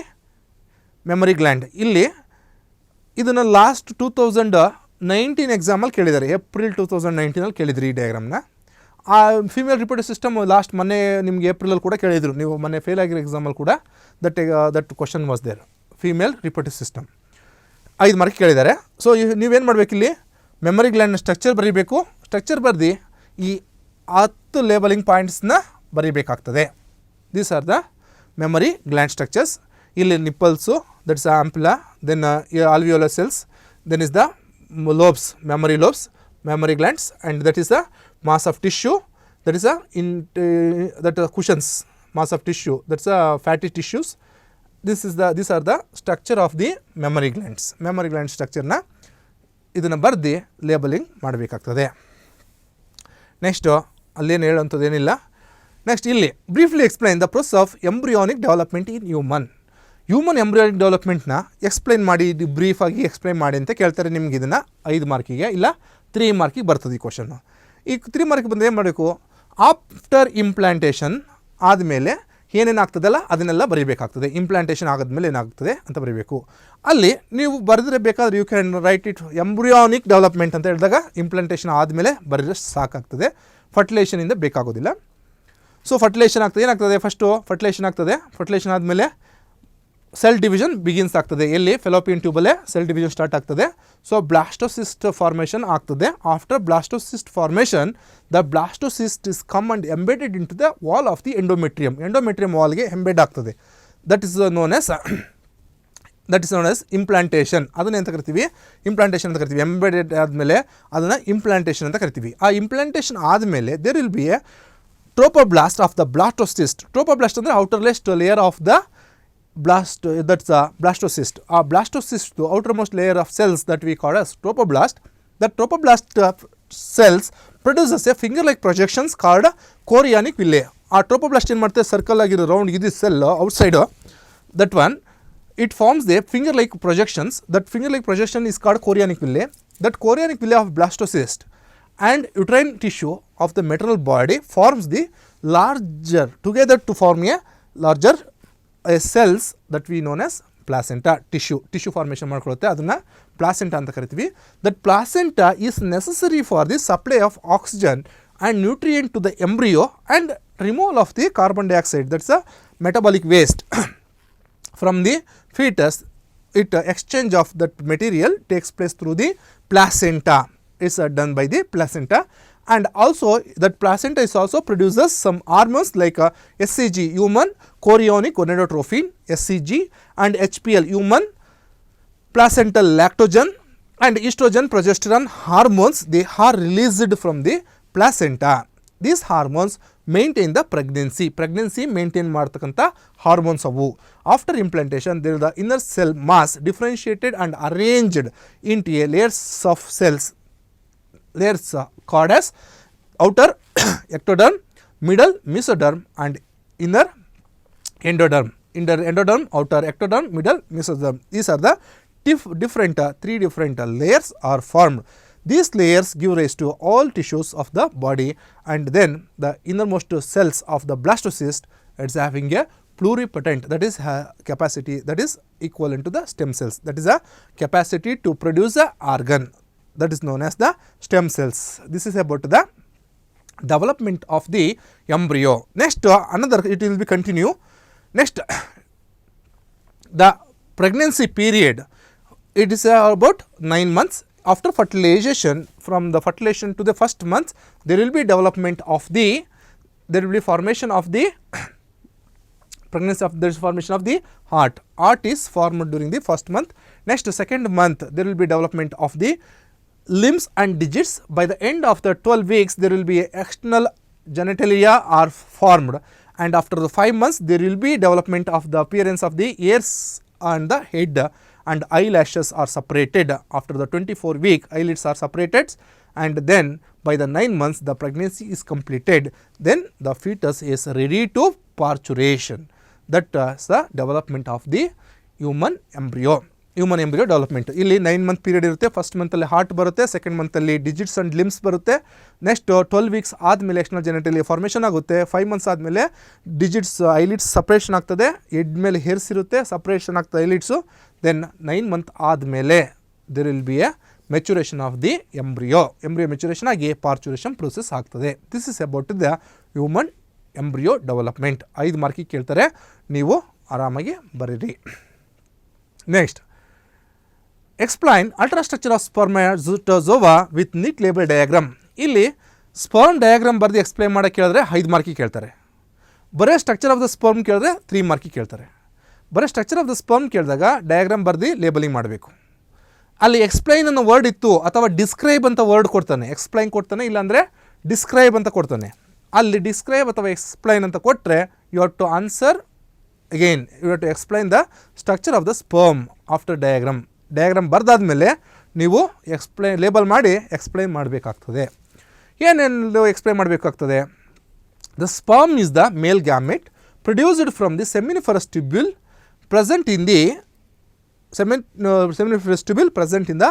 mammary gland. ಇಲ್ಲಿ ಇದನ್ನು ಲಾಸ್ಟ್ 2019 ಎಕ್ಸಾಮಲ್ಲಿ ಕೇಳಿದ್ದಾರೆ, ಏಪ್ರಿಲ್ 2019 ಕೇಳಿದ್ರಿ ಈ ಡಯಾಗ್ರಾಮ್ನ. ಆ ಫೀಮೇಲ್ ರಿಪ್ರೊಡಕ್ಟಿವ್ ಸಿಸ್ಟಮ್ ಲಾಸ್ಟ್ ಮೊನ್ನೆ ನಿಮಗೆ ಏಪ್ರಿಲಲ್ಲಿ ಕೂಡ ಕೇಳಿದರು, ನೀವು ಮೊನ್ನೆ ಫೇಲ್ ಆಗಿರೋ ಎಕ್ಸಾಮಲ್ಲಿ ಕೂಡ that question was there. Female reproductive system 5 mark ಕೇಳಿದ್ದಾರೆ. ಸೊ ನೀವೇನು ಮಾಡಬೇಕಿಲ್ಲಿ, ಮೆಮರಿ ಗ್ಲ್ಯಾಂಡ್ನ ಸ್ಟ್ರಕ್ಚರ್ ಬರೀಬೇಕು. ಸ್ಟ್ರಕ್ಚರ್ ಬರೆದು ಈ 10 ಲೇಬಲಿಂಗ್ ಪಾಯಿಂಟ್ಸ್ನ ಬರೀಬೇಕಾಗ್ತದೆ. These are the mammary gland structures. ಇಲ್ಲಿ nipples, that's ampulla, then alveolar cells, then is the lobes, mammary lobes, mammary glands, and that is the mass of tissue, that is the cushions mass of tissue, that's the fatty tissues. These are the structure of the mammary glands. Mammary gland structure na ಇದನ್ನು ಬರ್ದು labelling ಮಾಡಬೇಕಾಗ್ತದೆ. Next ಅಲ್ಲೇನು ಹೇಳೋಂಥದ್ದು ಏನಿಲ್ಲ. Next ಇಲ್ಲಿ briefly explain the process of embryonic development in human embryonic ಡೆವಲಪ್ಮೆಂಟ್ನ explain ಮಾಡಿ, ಬ್ರೀಫಾಗಿ explain ಮಾಡಿ ಅಂತ ಕೇಳ್ತಾರೆ. ನಿಮ್ಗೆ ಇದನ್ನು 5 ಮಾರ್ಕಿಗೆ ಇಲ್ಲ 3 ಮಾರ್ಕಿಗೆ ಬರ್ತದೆ ಈ ಕ್ವಶನ್ನು. ಈ 3 ಮಾರ್ಕಿಗೆ ಬಂದು ಏನು ಮಾಡಬೇಕು, ಆಫ್ಟರ್ ಇಂಪ್ಲಾಂಟೇಷನ್ ಆದಮೇಲೆ ಏನೇನಾಗ್ತದಲ್ಲ ಅದನ್ನೆಲ್ಲ ಬರೀಬೇಕಾಗ್ತದೆ. ಇಂಪ್ಲಾಂಟೇಷನ್ ಆದಮೇಲೆ ಏನಾಗ್ತದೆ ಅಂತ ಬರೀಬೇಕು. ಅಲ್ಲಿ ನೀವು ಬರೆದ್ರೆ ಬೇಕಾದ್ರೆ you can write it embryonic development ಅಂತ ಹೇಳಿದಾಗ ಇಂಪ್ಲಾಂಟೇಷನ್ ಆದಮೇಲೆ ಬರೆದ್ರೆ ಸಾಕಾಗ್ತದೆ, ಫರ್ಟಿಲೈಷನಿಂದ ಬೇಕಾಗೋದಿಲ್ಲ. ಸೊ ಫರ್ಟಿಲೈಷನ್ ಆಗ್ತದೆ, ಏನಾಗ್ತದೆ ಫಸ್ಟು ಫರ್ಟಿಲೈಷನ್ ಆಗ್ತದೆ. ಫರ್ಟಿಲೈಷನ್ ಆದಮೇಲೆ ಸೆಲ್ ಡಿವಿಷನ್ ಬಿಗಿನ್ಸ್ ಆಗ್ತದೆ. ಎಲ್ಲಿ ಫೆಲೋಪಿಯನ್ ಟ್ಯೂಬಲ್ಲೇ ಸೆಲ್ ಡಿವಿಷನ್ ಸ್ಟಾರ್ಟ್ ಆಗ್ತದೆ. ಸೊ ಬ್ಲಾಸ್ಟೋಸಿಸ್ಟ್ ಫಾರ್ಮೇಷನ್ ಆಗ್ತದೆ. After blastocyst formation the blastocyst is come and embedded into the wall of the endometrium ವಾಲ್ಗೆ ಎಂಬೆಡ್ ಆಗ್ತದೆ. That is known as implantation. ಅದನ್ನ ಅಂತ ಕರಿತೀವಿ ಇಂಪ್ಲಾಂಟೇಷನ್ ಅಂತ ಕರಿತೀವಿ. ಎಂಬೆಡೆಡ್ ಆದಮೇಲೆ ಅದನ್ನು ಇಂಪ್ಲಾಂಟೇಷನ್ ಅಂತ ಕರಿತೀವಿ. ಆ ಇಂಪ್ಲಾಂಟೇಷನ್ ಆದಮೇಲೆ there will be a trophoblast of the blastocyst. Trophoblast ಅಂದರೆ outerest layer of the that's a blastocyst. A blastocyst, the outermost layer of cells that we call as trophoblast. The trophoblast cells produces a finger-like projections called chorionic villi. A trophoblast ಏನು ಮಾಡ್ತದೆ, circle ಆಗಿರೋ round ಇದು cell outside, that one it forms the finger-like projections. That finger-like projection is called chorionic villi. That chorionic villi of blastocyst and uterine tissue of the maternal body forms the larger together to form a larger cells that we known as placenta. tissue formation ಮಾಡ್ಕೊಳ್ಳುತ್ತೆ, ಅದನ್ನು placenta ಅಂತ ಕರಿತೀವಿ. That placenta is necessary for the supply of oxygen and nutrient to the embryo and removal of the carbon dioxide, that's a metabolic waste from the foetus. exchange of that material takes place through the placenta. It's done by the placenta. And also that placenta is also produces some hormones like SCG, human chorionic gonadotrophin, SCG, and HPL, human placental lactogen, and estrogen progesterone hormones. They are released from the placenta. These hormones maintain the pregnancy maintain ಮಾಡ್ತಕ್ಕಂಥ hormones ಅವು. After implantation there is the inner cell mass differentiated and arranged into a layers of cells. Layers called as outer ectoderm, middle mesoderm, and inner endoderm. Endoderm, outer ectoderm, middle mesoderm. These are the three different layers are formed. These layers give rise to all tissues of the body, and then the innermost cells of the blastocyst is having a pluripotent, that is capacity that is equivalent to the stem cells. That is a capacity to produce a organ, that is known as the stem cells. This is about the development of the embryo. Next another, it will be continue. Next, the pregnancy period, it is about 9 months. After fertilization, from the fertilization to the first month, there will be development of the, there will be formation of the pregnancy of, there is formation of the heart. Heart is formed during the first month. Next, second month, there will be development of the limbs and digits. By the end of the 12 weeks, there will be external genitalia are formed, and after the 5 months, there will be development of the appearance of the ears and the head, and eyelashes are separated. After the 24 week, eyelids are separated, and then by the 9 months, the pregnancy is completed. Then the fetus is ready to parturition. That is the development of the human embryo development. ಇಲ್ಲಿ 9 month period ಇರುತ್ತೆ. First ಮಂತಲ್ಲಿ heart ಬರುತ್ತೆ, second ಮಂತಲ್ಲಿ digits and limbs ಬರುತ್ತೆ. Next 12 weeks ಆದಮೇಲೆ external genitalia formation ಆಗುತ್ತೆ. 5 months ಆದಮೇಲೆ digits eyelids separation ಆಗ್ತದೆ, ಹೆಡ್ ಮೇಲೆ ಹೇರ್ಸ್ ಇರುತ್ತೆ, ಸಪ್ರೇಷನ್ ಆಗ್ತದೆ ಐಲಿಡ್ಸು. ದೆನ್ 9 ಮಂತ್ ಆದಮೇಲೆ there will be a maturation of the embryo maturation ಆಗಿ ಪಾರ್ಚುರೇಷನ್ ಪ್ರೊಸೆಸ್ ಆಗ್ತದೆ. This is about the human embryo development. 5 ಮಾರ್ಕಿಗೆ ಕೇಳ್ತಾರೆ, ನೀವು ಆರಾಮಾಗಿ ಬರೀರಿ. Next, explain ultrastructure of spermatozoa with neat label diagram. ಇಲ್ಲಿ ಸ್ಪರ್ಮ್ ಡಯಾಗ್ರಾಮ್ ಬರೆದು ಎಕ್ಸ್ಪ್ಲೈನ್ ಮಾಡೋಕ್ಕೆ ಕೇಳಿದ್ರೆ 5 ಮಾರ್ಕಿಗೆ ಕೇಳ್ತಾರೆ. ಬರೀ ಸ್ಟ್ರಕ್ಚರ್ ಆಫ್ ದ ಸ್ಪರ್ಮ್ ಕೇಳಿದ್ರೆ 3 ಮಾರ್ಕಿಗೆ ಕೇಳ್ತಾರೆ. ಬರೀ ಸ್ಟ್ರಕ್ಚರ್ ಆಫ್ ದ ಸ್ಪರ್ಮ್ ಕೇಳಿದಾಗ ಡಯಾಗ್ರಾಮ್ ಬರೆದು ಲೇಬಲಿಂಗ್ ಮಾಡಬೇಕು. ಅಲ್ಲಿ ಎಕ್ಸ್ಪ್ಲೈನ್ ಅನ್ನೋ ವರ್ಡ್ ಇತ್ತು ಅಥವಾ ಡಿಸ್ಕ್ರೈಬ್ ಅಂತ ವರ್ಡ್ ಕೊಡ್ತಾನೆ, ಎಕ್ಸ್ಪ್ಲೈನ್ ಕೊಡ್ತಾನೆ, ಇಲ್ಲಾಂದರೆ ಡಿಸ್ಕ್ರೈಬ್ ಅಂತ ಕೊಡ್ತಾನೆ. ಅಲ್ಲಿ ಡಿಸ್ಕ್ರೈಬ್ ಅಥವಾ ಎಕ್ಸ್ಪ್ಲೈನ್ ಅಂತ ಕೊಟ್ಟರೆ you have to answer again, you have to explain the structure of the sperm after diagram. Diagram ಬರೆದಾದ್ಮೇಲೆ ನೀವು ಲೇಬಲ್ ಮಾಡಿ ಎಕ್ಸ್ಪ್ಲೈನ್ ಮಾಡಬೇಕಾಗ್ತದೆ. ಏನೇನು ಎಕ್ಸ್ಪ್ಲೈನ್ ಮಾಡಬೇಕಾಗ್ತದೆ? The sperm is the male gamete produced from the seminiferous tubule present in the seminiferous tubule present in the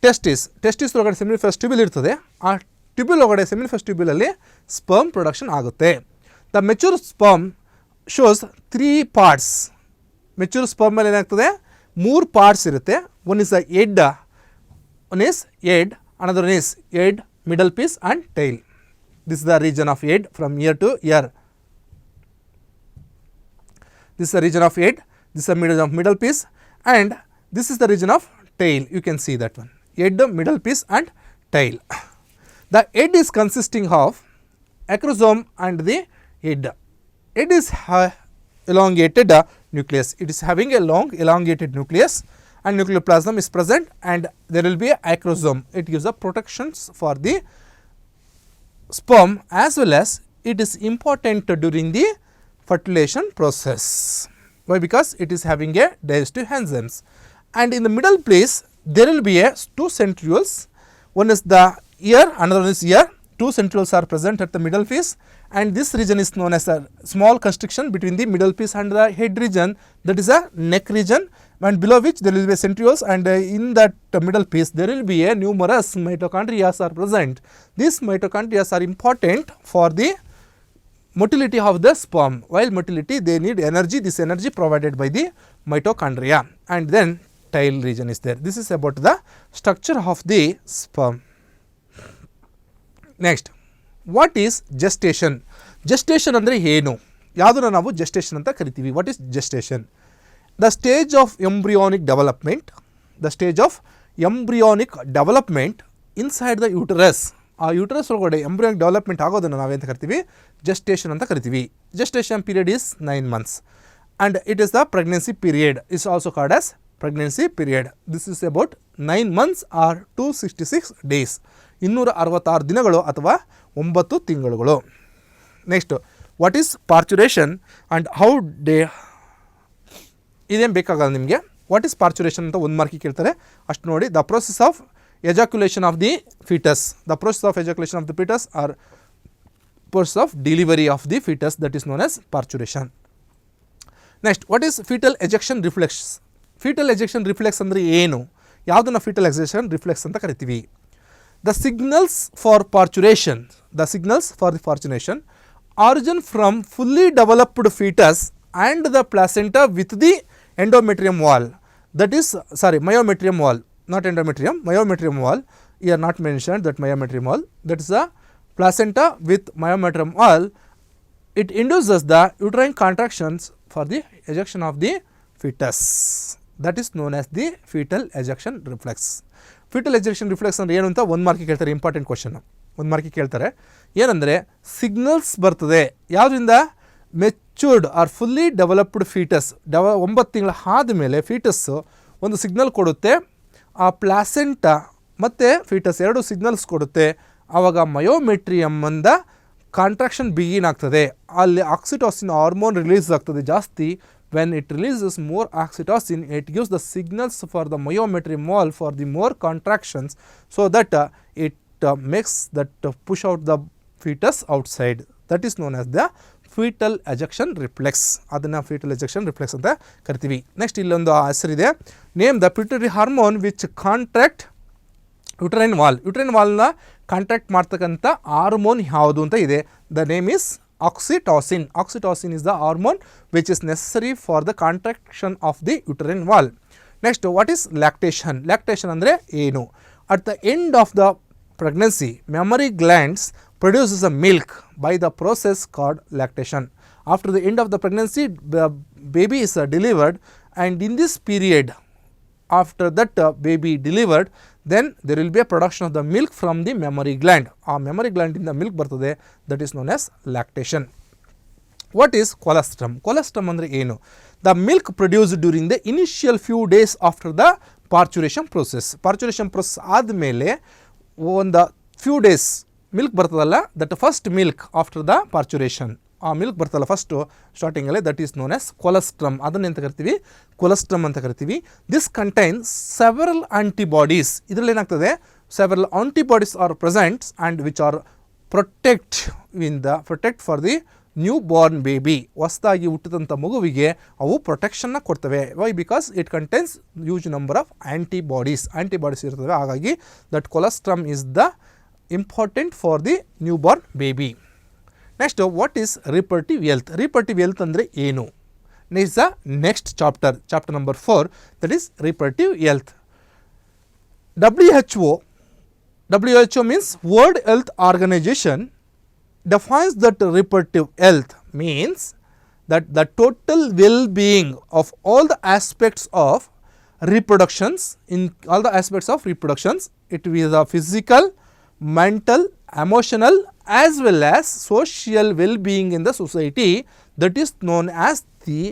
testis ಒಳಗಡೆ seminiferous tubule ಇರ್ತದೆ. ಆ tubule ಒಳಗಡೆ ಸೆಮಿನಿಫರಸ್ ಟ್ಯೂಬ್ಯೂಲಲ್ಲಿ ಸ್ಪರ್ಮ್ ಪ್ರೊಡಕ್ಷನ್ ಆಗುತ್ತೆ. The mature sperm shows 3 parts. Mature ಸ್ಪರ್ಮಲ್ಲಿ ಏನಾಗ್ತದೆ? 3 parts ಇರುತ್ತೆ. One is the Ed, another one is head, middle piece and tail. This is the region of head from ear to ear. This is the region of head, this is the middle piece, and this is the region of tail. You can see that one, head, middle piece and tail. The head is consisting of acrosome and the head. Head is elongated nucleus. It is having a long elongated nucleus and nucleoplasm is present, and there will be a acrosome. It gives the protections for the sperm as well as it is important during the fertilization process. Why? Because it is having a digestive enzymes. And in the middle place there will be a 2 centrioles. One is the ear, another one is ear. 2 centrioles are present at the middle piece, and this region is known as a small constriction between the middle piece and the head region, that is a neck region, and below which there will be centrioles, and in that middle piece there will be a numerous mitochondria are present. These mitochondria are important for the motility of the sperm. While motility they need energy, this energy provided by the mitochondria, and then tail region is there. This is about the structure of the sperm. Next, what is gestation? Gestation ಅಂದರೆ ಏನು? ಯಾವುದನ್ನು ನಾವು gestation ಅಂತ ಕರಿತೀವಿ. What is gestation? The stage of embryonic development, the stage of embryonic development inside the uterus. ಆ uterus ಒಳಗಡೆ embryonic development ಆಗೋದನ್ನು ನಾವೇಂತ ಕರಿತೀವಿ? ಜೆಸ್ಟೇಷನ್ ಅಂತ ಕರಿತೀವಿ. Gestation period is 9 months and it is the pregnancy period, is also called as pregnancy period. This is about 9 months or 266 days, 266 ದಿನಗಳು ಅಥವಾ 9 ತಿಂಗಳುಗಳು. Next, what is parturition and how day, ಇದೇನು ಬೇಕಾಗಲ್ಲ ನಿಮಗೆ. ವಾಟ್ ಈಸ್ ಪಾರ್ಚುರೇಷನ್ ಅಂತ 1 ಮಾರ್ಕಿಗೆ ಕೇಳ್ತಾರೆ, ಅಷ್ಟು ನೋಡಿ. The process of ejaculation of the foetus, the process of ejaculation of the foetus or process of delivery of the fetus, that is known as parturition. Next, what is fetal ejection reflex? Fetal ejection reflex ಅಂದರೆ ಏನು? ಯಾವುದನ್ನು fetal ejection reflex ಅಂತ ಕರಿತೀವಿ? The signals for parturition, the signals for the parturition origin from fully developed fetus and the placenta with the endometrium wall, that is myometrium wall, not endometrium, myometrium wall. Here not mentioned that myometrium wall, that is a placenta with myometrium wall. It induces the uterine contractions for the ejection of the fetus, that is known as the fetal ejection reflex. Fetal ejection reflex ಅಂದರೆ ಏನು ಅಂತ 1 ಮಾರ್ಕಿಗೆ ಕೇಳ್ತಾರೆ. Important question 1 ಮಾರ್ಕಿಗೆ ಕೇಳ್ತಾರೆ. ಏನಂದರೆ signals ಬರ್ತದೆ ಯಾವುದರಿಂದ? Matured R fully developed foetus, 9 ತಿಂಗಳ ಆದಮೇಲೆ ಫೀಟಸ್ಸು ಒಂದು ಸಿಗ್ನಲ್ ಕೊಡುತ್ತೆ. ಆ ಪ್ಲಾಸೆಂಟಾ ಮತ್ತು ಫೀಟಸ್ 2 ಸಿಗ್ನಲ್ಸ್ ಕೊಡುತ್ತೆ. ಆವಾಗ ಮಯೋಮೆಟ್ರಿಯಮ್ಮಿಂದ ಕಾಂಟ್ರಾಕ್ಷನ್ ಬಿಗಿನ್ ಆಗ್ತದೆ. ಅಲ್ಲಿ ಆಕ್ಸಿಟೋಸಿನ್ ಹಾರ್ಮೋನ್ ರಿಲೀಸ್ ಆಗ್ತದೆ ಜಾಸ್ತಿ. When it releases more oxytocin, it gives the signals for the myometrium wall for the more contractions, so that it makes that push out the fetus outside. That is known as the fetal ejection reflex. ಅದನ್ನು fetal ejection reflex ಅಂತ ಕರಿತೀವಿ. Next ಇಲ್ಲೊಂದು ಹೆಸರಿದೆ, name the pituitary hormone which contract uterine wall. Uterine ವಾಲ್ನ contract ಮಾಡ್ತಕ್ಕಂಥ hormone ಯಾವುದು ಅಂತ ಇದೆ. The name is oxytocin. Oxytocin is the hormone which is necessary for the contraction of the uterine wall. Next, what is lactation? Lactation ಅಂದರೆ ಏನು? At the end of the pregnancy, memory glands produces a milk by the process called lactation. After the end of the pregnancy, the baby is delivered, and in this period, after that baby delivered, then there will be a production of the milk from the mammary gland. A mammary gland in the milk bartade, that is known as lactation. What is colostrum? Colostrum andre enu? The milk produced during the initial few days after the parturition process ಆದಮೇಲೆ ಒಂದು few days milk ಬರ್ತದಲ್ಲ, that first milk after the parturition, ಆ milk ಬರ್ತಲ್ಲ first ಸ್ಟಾರ್ಟಿಂಗಲ್ಲೇ, that is known as colostrum. ಅದನ್ನು ಎಂತ ಕರಿತೀವಿ? Colostrum ಅಂತ ಕರಿತೀವಿ. This contains several antibodies. ಇದರಲ್ಲಿ ಏನಾಗ್ತದೆ? Several antibodies are presents and which are protect for the new born baby. ಹೊಸದಾಗಿ ಹುಟ್ಟಿದಂಥ ಮಗುವಿಗೆ ಅವು ಪ್ರೊಟೆಕ್ಷನ್ನ ಕೊಡ್ತವೆ. Why? Because it contains huge number of antibodies ಇರ್ತವೆ. ಹಾಗಾಗಿ that colostrum is the important for the new born baby. Next, what is reproductive health? Reproductive health ಅಂದರೆ ಏನು? Is the next chapter number 4, that is reproductive health. WHO means World Health Organization defines that reproductive health means that the total well-being of all the aspects of reproductions, it is a physical, mental, emotional as well as social well-being in the society, that is known as the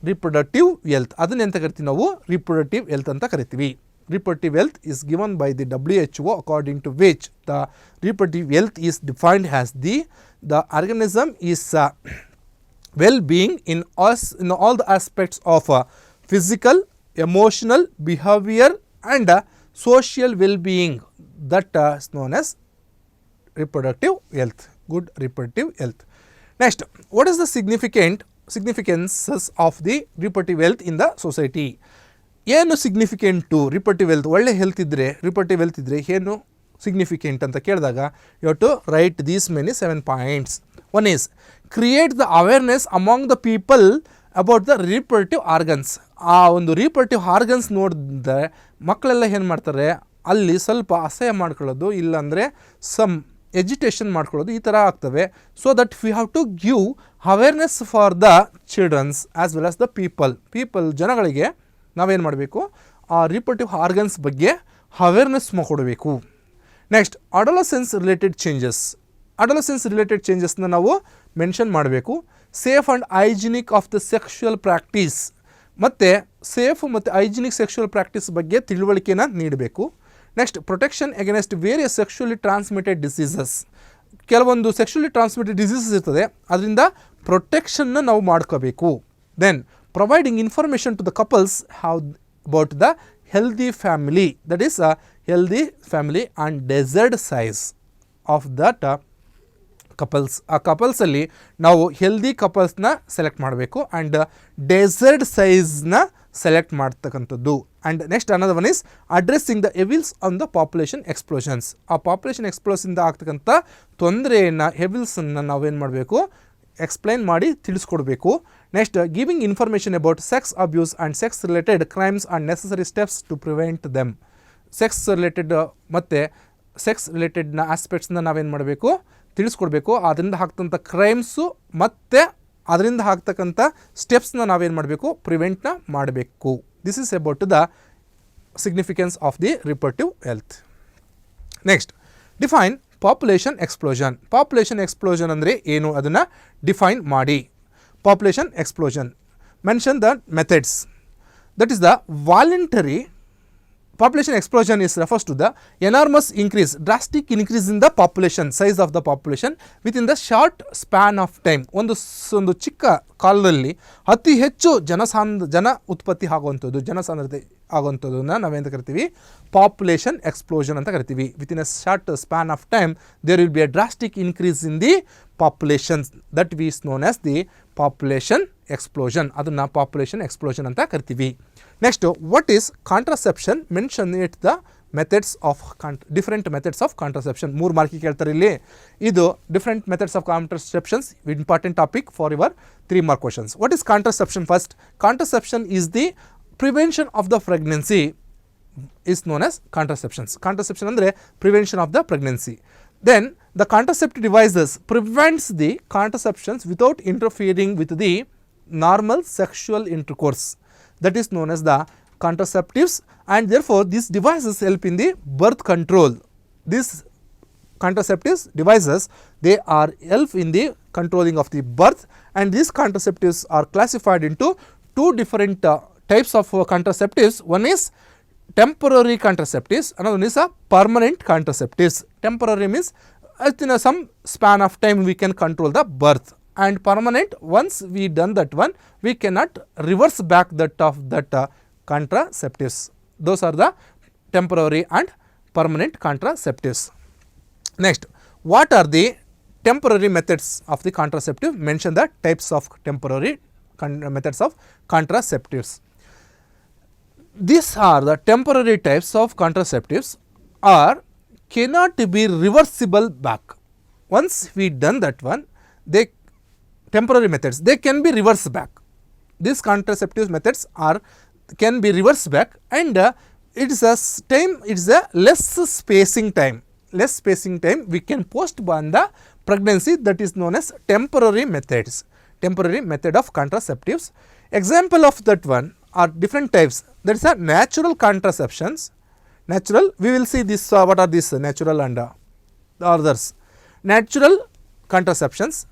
reproductive health. ಅದನ್ನ ಎಂತ ಕರಿತೀವಿ ನಾವು? Reproductive health ಅಂತ ಕರಿತೀವಿ. Reproductive health is given by the WHO, according to which the reproductive health is defined as the organism is well-being in all the aspects of physical, emotional, behavior and social well-being, that is known as reproductive health. Good reproductive health. Next, what is the significances of the reproductive health in the society? ಏನು significant reproductive health? ಒಳ್ಳೆ reproductive health ಇದ್ದರೆ ಏನು significant ಅಂತ ಕೇಳಿದಾಗ you have to write these many 7 points. One is create the awareness among the people about the reproductive organs. ಆ ಒಂದು reproductive organs ನೋಡಿದ್ರೆ ಮಕ್ಕಳೆಲ್ಲ ಏನು ಮಾಡ್ತಾರೆ, ಅಲ್ಲಿ ಸ್ವಲ್ಪ ಅಸಹ್ಯ ಮಾಡ್ಕೊಳ್ಳೋದು, ಇಲ್ಲಾಂದರೆ ಸಮ್ ಎಜಿಟೇಷನ್ ಮಾಡ್ಕೊಳ್ಳೋದು, ಈ ಥರ ಆಗ್ತವೆ. So that we have to give awareness for the childrens as well as the people ಜನಗಳಿಗೆ ನಾವೇನು ಮಾಡಬೇಕು? ಆ ರಿಪ್ರೊಡಕ್ಟಿವ್ ಆರ್ಗನ್ಸ್ ಬಗ್ಗೆ ಅವೇರ್ನೆಸ್ ಕೊಡಬೇಕು. ನೆಕ್ಸ್ಟ್, ಅಡೋಲಸೆನ್ಸ್ ರಿಲೇಟೆಡ್ ಚೇಂಜಸ್ನ ನಾವು ಮೆನ್ಷನ್ ಮಾಡಬೇಕು. Safe and hygienic of the sexual practice, ಮತ್ತು ಸೇಫ್ ಮತ್ತು ಹೈಜಿನಿಕ್ ಸೆಕ್ಷುವಲ್ ಪ್ರಾಕ್ಟೀಸ್ ಬಗ್ಗೆ ತಿಳುವಳಿಕೆನ ನೀಡಬೇಕು. Next, protection against various sexually transmitted diseases. ಕೆಲವೊಂದು ಸೆಕ್ಷುವಲಿ ಟ್ರಾನ್ಸ್ಮಿಟೆಡ್ ಡಿಸೀಸಸ್ ಇರ್ತದೆ, ಅದರಿಂದ ಪ್ರೊಟೆಕ್ಷನ್ನ ನಾವು ಮಾಡ್ಕೋಬೇಕು. Then providing information to the couples about the healthy family, that is a healthy family and desired size of that couples. ಆ ಕಪಲ್ಸಲ್ಲಿ ನಾವು healthy ಕಪಲ್ಸ್ನ ಸೆಲೆಕ್ಟ್ ಮಾಡಬೇಕು ಆ್ಯಂಡ್ ಡೆಸರ್ಡ್ ಸೈಜ್ನ ಸೆಲೆಕ್ಟ್ ಮಾಡ್ತಕ್ಕಂಥದ್ದು. ಆ್ಯಂಡ್ ನೆಕ್ಸ್ಟ್ ಅನ್ನೋದು one is addressing the evils on the population explosions. ಆ ಪಾಪ್ಯುಲೇಷನ್ ಎಕ್ಸ್ಪ್ಲೋಷನ್ಸಿಂದ ಆಗ್ತಕ್ಕಂಥ ತೊಂದರೆಯನ್ನು, ಹೆವಿಲ್ಸನ್ನು ನಾವೇನು ಮಾಡಬೇಕು? ಎಕ್ಸ್ಪ್ಲೈನ್ ಮಾಡಿ ತಿಳಿಸ್ಕೊಡ್ಬೇಕು. Next, giving information about sex abuse and sex related crimes and necessary steps to prevent them. Sex ರಿಲೇಟೆಡ್ನ ಆಸ್ಪೆಕ್ಟ್ಸ್ನ ನಾವೇನು ಮಾಡಬೇಕು? ತಿಳಿಸ್ಕೊಡ್ಬೇಕು. ಅದರಿಂದ ಆಗ್ತಂಥ ಕ್ರೈಮ್ಸು ಮತ್ತು ಅದರಿಂದ ಆಗ್ತಕ್ಕಂಥ ಸ್ಟೆಪ್ಸ್ನ ನಾವೇನು ಮಾಡಬೇಕು? ಪ್ರಿವೆಂಟ್ನ ಮಾಡಬೇಕು. This is about the significance of the reproductive health. Next, define population explosion ಅಂದರೆ ಏನು? ಅದನ್ನು ಡಿಫೈನ್ ಮಾಡಿ. Population explosion, mention the methods. That is the voluntary population explosion refers to the enormous increase, drastic increase in the population, size of the population within the short span of time. ಒಂದು ಚಿಕ್ಕ ಕಾಲದಲ್ಲಿ ಅತಿ ಹೆಚ್ಚು ಜನ ಉತ್ಪತ್ತಿ ಆಗುವಂಥದ್ದು, ಜನಸಾಂದ್ರತೆ ಆಗುವಂಥದ್ದನ್ನು ನಾವೇಂತ ಕರಿತೀವಿ? Population explosion ಅಂತ ಕರಿತೀವಿ. Within a short span of time there will be a drastic increase in the populations, that is known as the population explosion. ಅದನ್ನು ಪಾಪ್ಯುಲೇಷನ್ ಎಕ್ಸ್ಪ್ಲೋಷನ್ ಅಂತ ಕರಿತೀವಿ. Next, what is contraception? Mention it the methods of different methods of contraception. 3 ಮಾರ್ಕಿಗೆ ಕೇಳ್ತಾರೆ ಇಲ್ಲಿ. ಇದು different methods of contraceptions, important topic for your 3 mark questions. What is contraception? First, contraception is the prevention of the pregnancy is known as contraceptions. Contraception ಅಂದರೆ prevention of the pregnancy. Then the contraceptive devices prevents the contraceptions without interfering with the normal sexual intercourse. That is known as the contraceptives, and therefore these devices help in the birth control. These contraceptives devices, they are help in the controlling of the birth, and these contraceptives are classified into 2 different types of contraceptives. One is temporary contraceptives, another one is a permanent contraceptives. Temporary means within some span of time we can control the birth, and permanent, once we done that one, we cannot reverse back that of that contraceptives. Those are the temporary and permanent contraceptives. Next, what are the temporary methods of the contraceptive? Mention the types of temporary methods of contraceptives. These are the temporary types of contraceptives are cannot be reversible back. Once we done that one, they temporary methods, they can be reversed back. These contraceptive methods are can be reversed back, and it is a time, it is a less spacing time we can postpone the pregnancy, that is known as temporary methods, temporary method of contraceptives. Example of that one are different types. That is a natural contraceptions. Natural, we will see this what are these natural and the others. Natural contraceptions,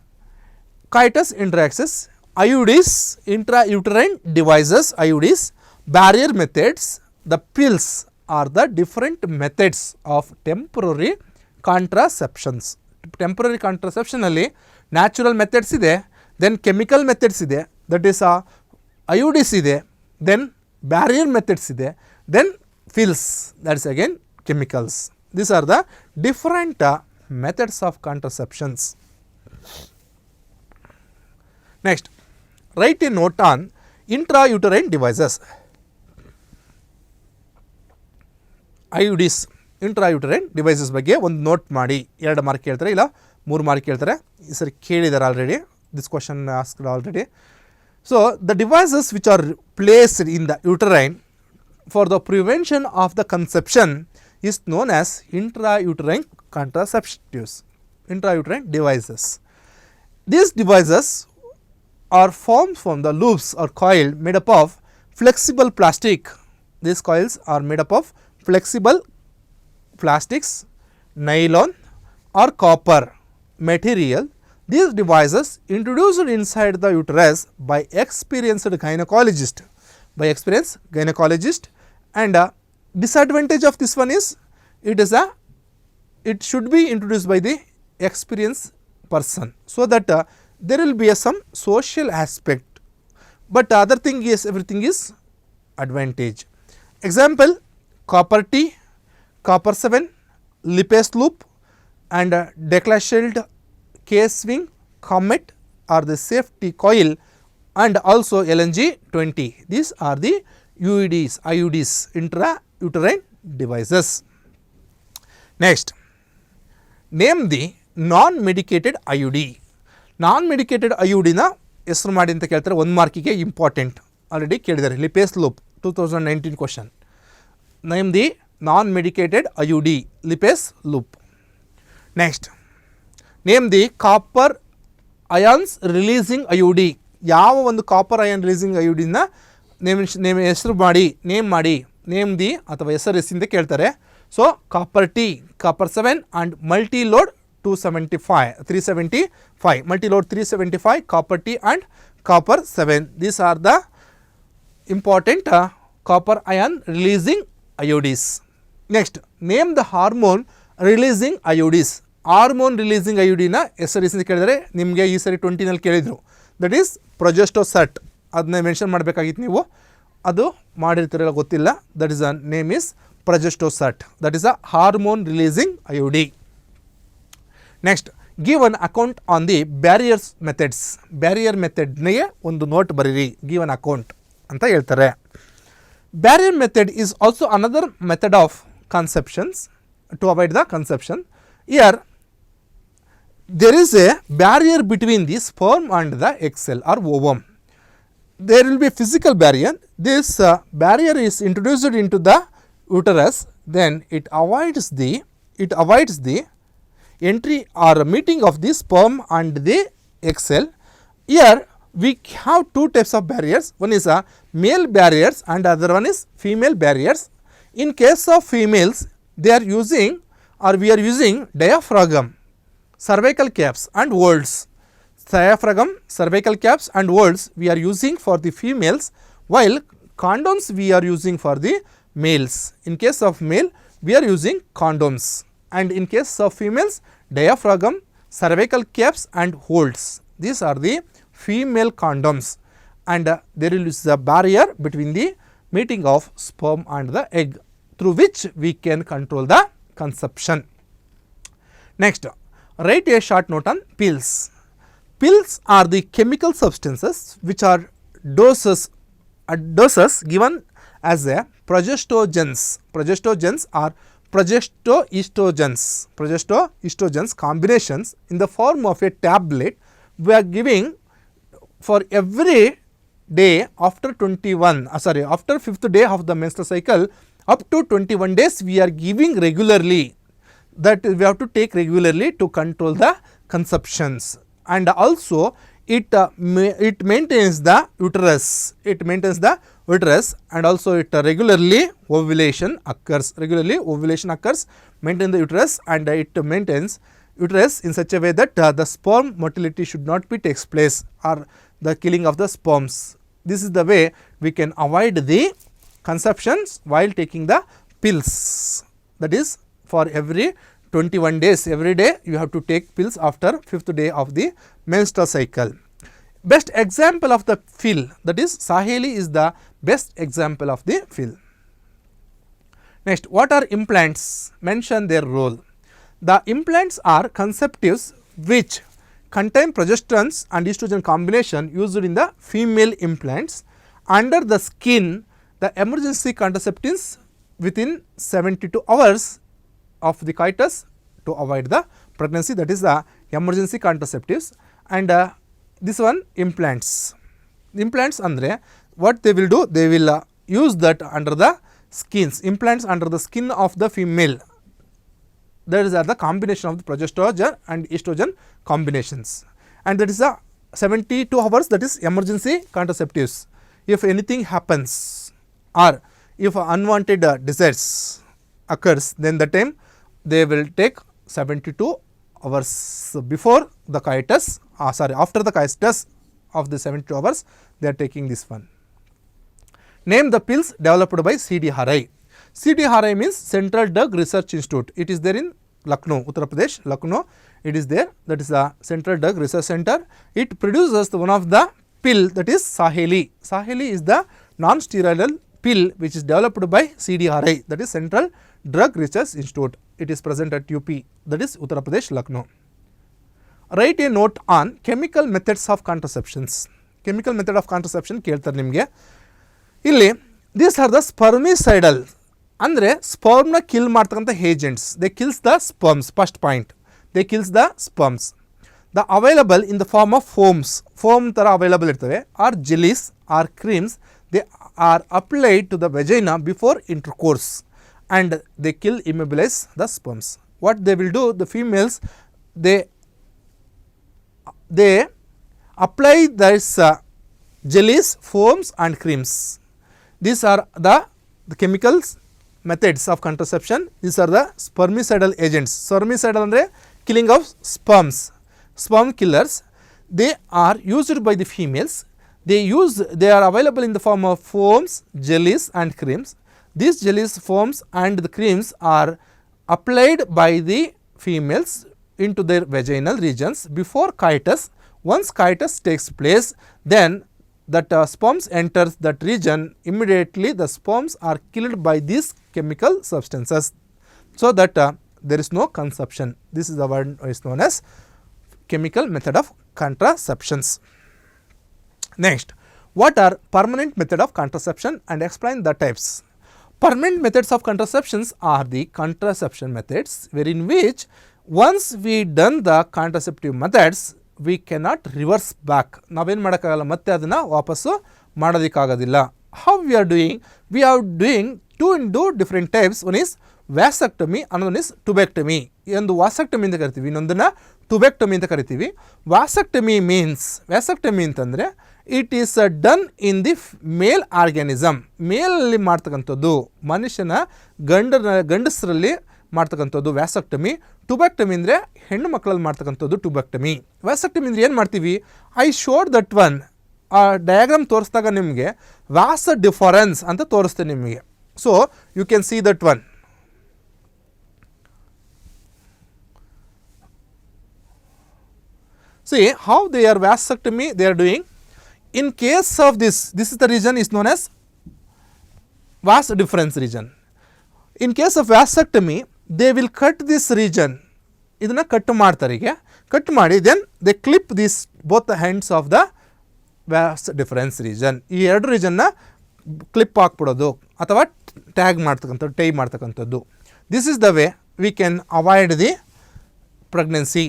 coitus interruptus, IUDs, intrauterine devices, IUDs, barrier methods. The pills are the different methods of temporary contraceptions. Temporary contraception alli natural methods ide, then chemical methods ide, that is IUDs ide, then barrier methods ide, then pills, that is again chemicals. These are the different methods of contraceptions. Next, write a note on intrauterine devices. IUDs, intrauterine devices ಬಗ್ಗೆ ಒಂದು note ಮಾಡಿ. 2 mark ಕೇಳ್ತಾರೆ, ಇಲ್ಲ 3 mark ಕೇಳ್ತಾರೆ. ಈ ಸರಿ ಕೇಳಿದ್ದಾರೆ already, this question asked already. So the devices which are placed in the uterine for the prevention of the conception is known as intrauterine contraceptives, intrauterine devices. These devices are formed from the loops or coil made up of flexible plastic. These coils are made up of flexible plastics, nylon or copper material. These devices introduced inside the uterus by experienced gynecologist, and disadvantage of this one is it should be introduced by the experienced person, so that there will be some social aspect, but other thing is everything is advantage. Example, copper T, copper 7, Lippes loop and Declascheld K-swing comet are the safety coil, and also LNG 20. These are the IUDs, intrauterine devices. Next, name the non-medicated IUD. Non-medicated IUD ನ ಹೆಸರು ಮಾಡಿ ಅಂತ ಕೇಳ್ತಾರೆ, 1 ಮಾರ್ಕಿಗೆ important, already ಕೇಳಿದ್ದಾರೆ. Lipase loop 2019 question. Name the non-medicated IUD, Lippes loop. Next, name the copper ions releasing IUD. ಯಾವ ಒಂದು copper ion releasing IUD ನ ಹೆಸರು ಮಾಡಿ, ನೇಮ್ ದಿ ಅಥವಾ ಹೆಸರು ಅಂತ ಕೇಳ್ತಾರೆ. So copper T, copper 7 and multi load 375, multi load 375, copper T and copper 7. These are the important copper ion releasing IUDs. Next, name the hormone releasing IUDs. Hormone releasing IUD ನ ಹೆಸರು ಅಂತ ಕೇಳಿದರೆ ನಿಮಗೆ ಈ ಸರಿ 20 ನಲ್ಲಿ ಕೇಳಿದ್ರು, ದಟ್ ಈಸ್ ಪ್ರೊಜೆಸ್ಟೋಸಟ್. ಅದನ್ನ ಮೆನ್ಷನ್ ಮಾಡಬೇಕಾಗಿತ್ತು ನೀವು, ಅದು ಮಾಡಿರ್ತೀರಲ್ಲ ಗೊತ್ತಿಲ್ಲ. That is a name is progestasert, that is a hormone releasing IUD. Next, give an account on the barriers methods. Barrier ಮೆಥಡ್ನಿಗೆ ಒಂದು ನೋಟ್ ಬರೀರಿ, ಗಿವ್ ಅನ್ ಅಕೌಂಟ್ ಅಂತ ಹೇಳ್ತಾರೆ. Barrier method is also another method of conceptions to avoid the conception. Here there is a barrier between the sperm and the egg cell or ovum. There will be a physical barrier. This barrier is introduced into the uterus, then it avoids the entry or meeting of the sperm and the egg cell. Here we have 2 types of barriers. One is male barriers and other one is female barriers. In case of females, they are using or we are using diaphragm, cervical caps and whorls. Diaphragm, cervical caps and whorls we are using for the females, while condoms we are using for the males. In case of male, we are using condoms, and in case of females, diaphragm, cervical caps and holds. These are the female condoms, and there is a barrier between the meeting of sperm and the egg, through which we can control the conception. Next, write a short note on pills. Pills are the chemical substances which are doses given as a progestogens. Progestogens are progestoestrogens combinations in the form of a tablet. We are giving for every day after after 5th day of the menstrual cycle up to 21 days we are giving regularly. That we have to take regularly to control the conceptions, and also it maintains the uterus. It maintains the uterus, and also it regularly ovulation occurs. Maintain the uterus, and it maintains uterus in such a way that the sperm motility should not be takes place, or the killing of the sperms. This is the way we can avoid the conceptions while taking the pills. That is, for every 21 days, every day you have to take pills after 5th day of the menstrual cycle. Best example of the pill, that is Saheli, is the best example of the pill. Next, what are implants? Mention their role. The implants are conceptives which contain progestins and estrogen combination used in the female implants. Under the skin, the emergency contraceptives within 72 hours of the coitus to avoid the pregnancy, that is the emergency contraceptives. And this one, implants. Implants andre what they will do, they will use that under the skins, implants under the skin of the female. That is the combination of the progesterone and estrogen combinations, and that is the 72 hours, that is emergency contraceptives. If anything happens or if unwanted desires occurs, then the time they will take 72 hours before the coitus, after the coitus of the 72 hours they are taking this one. Name the pills developed by CDRI. CDRI means Central Drug Research Institute. It is there in Lucknow, Uttar Pradesh, Lucknow. It is there. That is the Central Drug Research Center. It produces one of the pill, that is Saheli. Saheli is the non-steroidal pill which is developed by CDRI, that is Central Drug Research Institute. It is present at UP, that is Uttar Pradesh, Lucknow. Write a note on chemical methods of contraceptions. Chemical method of contraception ಕೇಳ್ತಾರೆ ನಿಮಗೆ. ಇಲ್ಲಿ these are the spermicidal, ಅಂದರೆ ಸ್ಪರ್ಮ್ನ kill ಮಾಡ್ತಕ್ಕಂಥ agents. They kills the sperms. First point, they kills the sperms. The available in the form of foams, foam ಥರ available ಇರ್ತವೆ, or jellies or creams. They are applied to the vagina before intercourse and they kill, immobilize the sperms. What they will do, the females, they apply this jellies, foams and creams. These are the chemicals methods of contraception. These are the spermicidal agents. Spermicidal andre killing of sperms, sperm killers. They are used by the females. They are available in the form of foams, jellies and creams. These jellies, foams and the creams are applied by the females into their vaginal regions before coitus. Once coitus takes place, then that sperms enters that region. Immediately the sperms are killed by these chemical substances, so that there is no conception. This is the word is known as chemical method of contraceptions. Next, what are permanent method of contraception, and explain the types. Permanent methods of contraceptions are the contraception methods wherein which once we done the contraceptive methods we cannot reverse back. ನಾವೇನು ಮಾಡೋಕ್ಕಾಗಲ್ಲ, ಮತ್ತೆ ಅದನ್ನು ವಾಪಸ್ಸು ಮಾಡೋದಕ್ಕಾಗೋದಿಲ್ಲ. How we are doing? We are doing two different types. One is ವ್ಯಾಸಕ್ಟಮಿ, ಅನ್ನೊಂದು is ಟುಬೆಕ್ಟಮಿ. ಒಂದು ವಾಸಕ್ಟಮಿ ಅಂತ ಕರಿತೀವಿ, ಇನ್ನೊಂದನ್ನು ಟುಬೆಕ್ಟಮಿ ಅಂತ ಕರಿತೀವಿ. ವಾಸಕ್ಟಮಿ ಮೀನ್ಸ್, ವ್ಯಾಸಕ್ಟಮಿ ಅಂತಂದರೆ it is done in the male organism. ಮೇಲಲ್ಲಿ ಮಾಡ್ತಕ್ಕಂಥದ್ದು, ಮನುಷ್ಯನ ಗಂಡಸರಲ್ಲಿ ಮಾಡ್ತಕ್ಕಂಥದ್ದು ವ್ಯಾಸಕ್ಟಮಿ. ಟುಬೆಕ್ಟಮಿ ಅಂದರೆ ಹೆಣ್ಣು ಮಕ್ಕಳಲ್ಲಿ ಮಾಡ್ತಕ್ಕಂಥದ್ದು ಟುಬೆಕ್ಟಮಿ. ವ್ಯಾಸಕ್ಟಮಿ ಅಂದರೆ ಏನು ಮಾಡ್ತೀವಿ, ಐ ಶೋಡ್ ದಟ್ ಒನ್. ಆ ಡಯಾಗ್ರಾಮ್ ತೋರಿಸಿದಾಗ ನಿಮಗೆ ವ್ಯಾಸ ಡಿಫರೆನ್ಸ್ ಅಂತ ತೋರಿಸ್ತೇನೆ ನಿಮಗೆ. So you can see that one. See how they are vasectomy they are doing. In case of this is the region is known as vas deferens region. In case of vasectomy they will cut this region, ಇದನ್ನ cut ಮಾಡ್ತಾರೆ. ಹೀಗೆ cut ಮಾಡಿ then they clip this both the hands of the vas deferens region. ಈ ಎರಡು ರೀಜನ್ನ clip ಹಾಕ್ಬಿಡೋದು ಅಥವಾ tag ಮಾಡ್ತಕ್ಕಂಥದ್ದು, tie ಮಾಡ್ತಕ್ಕಂಥದ್ದು. This is the way we can avoid the pregnancy.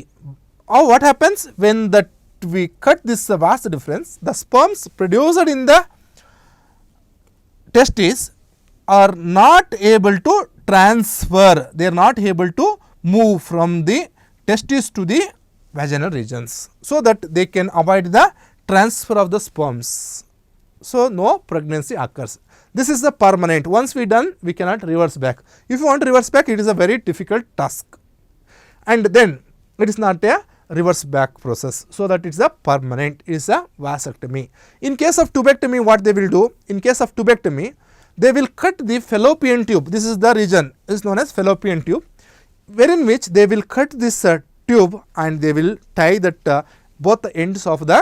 What happens when that we cut this vas deferens, the sperms produced in the testes are not able to transfer, they are not able to move from the testes to the vaginal regions, so that they can avoid the transfer of the sperms. So no pregnancy occurs. This is the permanent. Once we done, we cannot reverse back. If you want to reverse back, it is a very difficult task, and then it is not a reverse back process, so that it is a permanent, it is a vasectomy. In case of tubectomy, what they will do? In case of tubectomy, they will cut the fallopian tube. This is the region is known as fallopian tube, wherein which they will cut this tube and they will tie that both the ends of the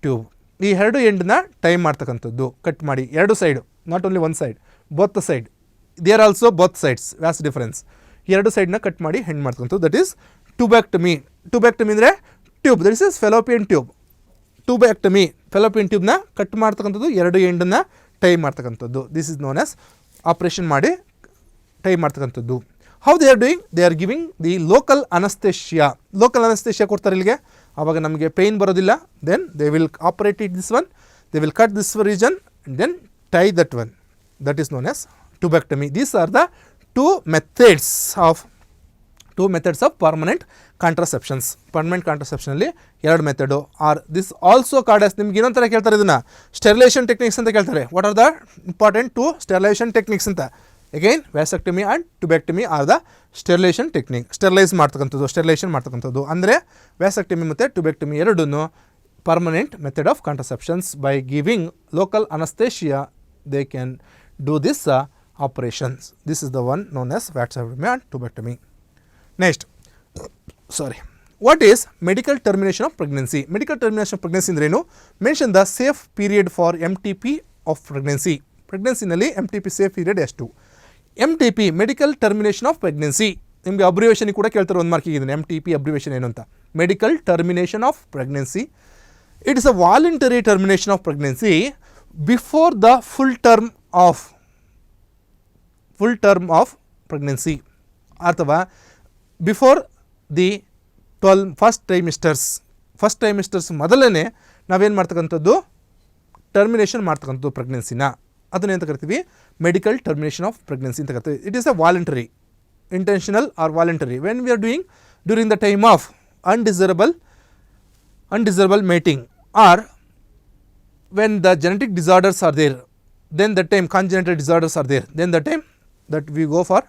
tube. ಈ ಎರಡು ಎಂಡ್ನ tie ಮಾಡ್ತಕ್ಕಂಥದ್ದು, cut ಮಾಡಿ ಎರಡು side, not only one side, both the side, they are also both sides vas deferens. ಎರಡು ಸೈಡ್ನ cut ಮಾಡಿ ಹೆಣ್ಣು ಮಾಡ್ತಕ್ಕಂಥದ್ದು, ದಟ್ ಈಸ್ ಟ್ಯೂಬೆಕ್ಟಮಿ. ಟ್ಯೂಬೆಕ್ಟಮಿ ಅಂದರೆ tube, that is fallopian tube. Tubectomy fallopian ಟ್ಯೂಬ್ನ ಕಟ್ ಮಾಡ್ತಕ್ಕಂಥದ್ದು, ಎರಡು ಎಂಡನ್ನ ಟೈ ಮಾಡ್ತಕ್ಕಂಥದ್ದು. This is known as operation ಮಾಡಿ ಟೈ ಮಾಡ್ತಕ್ಕಂಥದ್ದು. How they are doing? They are giving the local anaesthesia. Local anaesthesia ಕೊಡ್ತಾರೆ ಇಲ್ಲಿಗೆ, ಆವಾಗ ನಮಗೆ ಪೇಯ್ನ್ ಬರೋದಿಲ್ಲ. Then they will operate it this one, they will cut this region and then tie that one, that is known as tubectomy. These are the two methods of permanent contraceptions. Permanent ಕಾಂಟ್ರಸೆಪ್ಷನಲ್ಲಿ ಎರಡು method are this also called as. ನಿಮ್ಗೆ ಇನ್ನೊಂದು ಥರ ಕೇಳ್ತಾರೆ, ಇದನ್ನು sterilisation techniques ಅಂತ ಕೇಳ್ತಾರೆ. What are the important to sterilisation techniques ಅಂತ? Again vasectomy and tubectomy are the sterilisation technique. Sterilise ಮಾಡ್ತಕ್ಕಂಥದ್ದು, ಸ್ಟೆರಿಲೈಸೇಷನ್ ಮಾಡ್ತಕ್ಕಂಥದ್ದು. ಅಂದರೆ ವ್ಯಾಸೆಕ್ಟಮಿ ಮತ್ತು ಟ್ಯೂಬೆಕ್ಟಮಿ ಎರಡೂ permanent method of contraceptions. By giving local anaesthesia they can do this operations. This is the one known as vasectomy and tubectomy. Next, what is medical termination of pregnancy? Medical termination of pregnancy ಅಂದ್ರೆ ಏನು? Mention the safe period for MTP of pregnancy. Pregnancy ನಲ್ಲಿ MTP safe period ಎಷ್ಟು? MTP medical termination of pregnancy. ನಿಮಗೆ abbreviation ಕೂಡ ಕೇಳ್ತಾರೆ, ಒಂದು ಮಾರ್ಕಿಗೆ ಇದನ್ನು. MTP abbreviation ಏನು ಅಂತ? Medical termination of pregnancy. It is a voluntary termination of pregnancy before the full term of pregnancy, ಅಥವಾ ಬಿಫೋರ್ ದಿ 12 ಫಸ್ಟ್ ಟ್ರೈಮಿಸ್ಟರ್ಸ್ ಮೊದಲನೇ ನಾವೇನು ಮಾಡ್ತಕ್ಕಂಥದ್ದು? ಟರ್ಮಿನೇಷನ್ ಮಾಡ್ತಕ್ಕಂಥದ್ದು ಪ್ರೆಗ್ನೆನ್ಸಿನ. ಅದನ್ನೇಂತ ಕರಿತೀವಿ? ಮೆಡಿಕಲ್ ಟರ್ಮಿನೇಷನ್ ಆಫ್ ಪ್ರೆಗ್ನೆನ್ಸಿ ಅಂತ ಕರಿತೀವಿ. It is a voluntary, intentional or voluntary when we are doing during the time of undesirable mating, or when the genetic disorders are there, then that time congenital disorders are there, then the time that we go for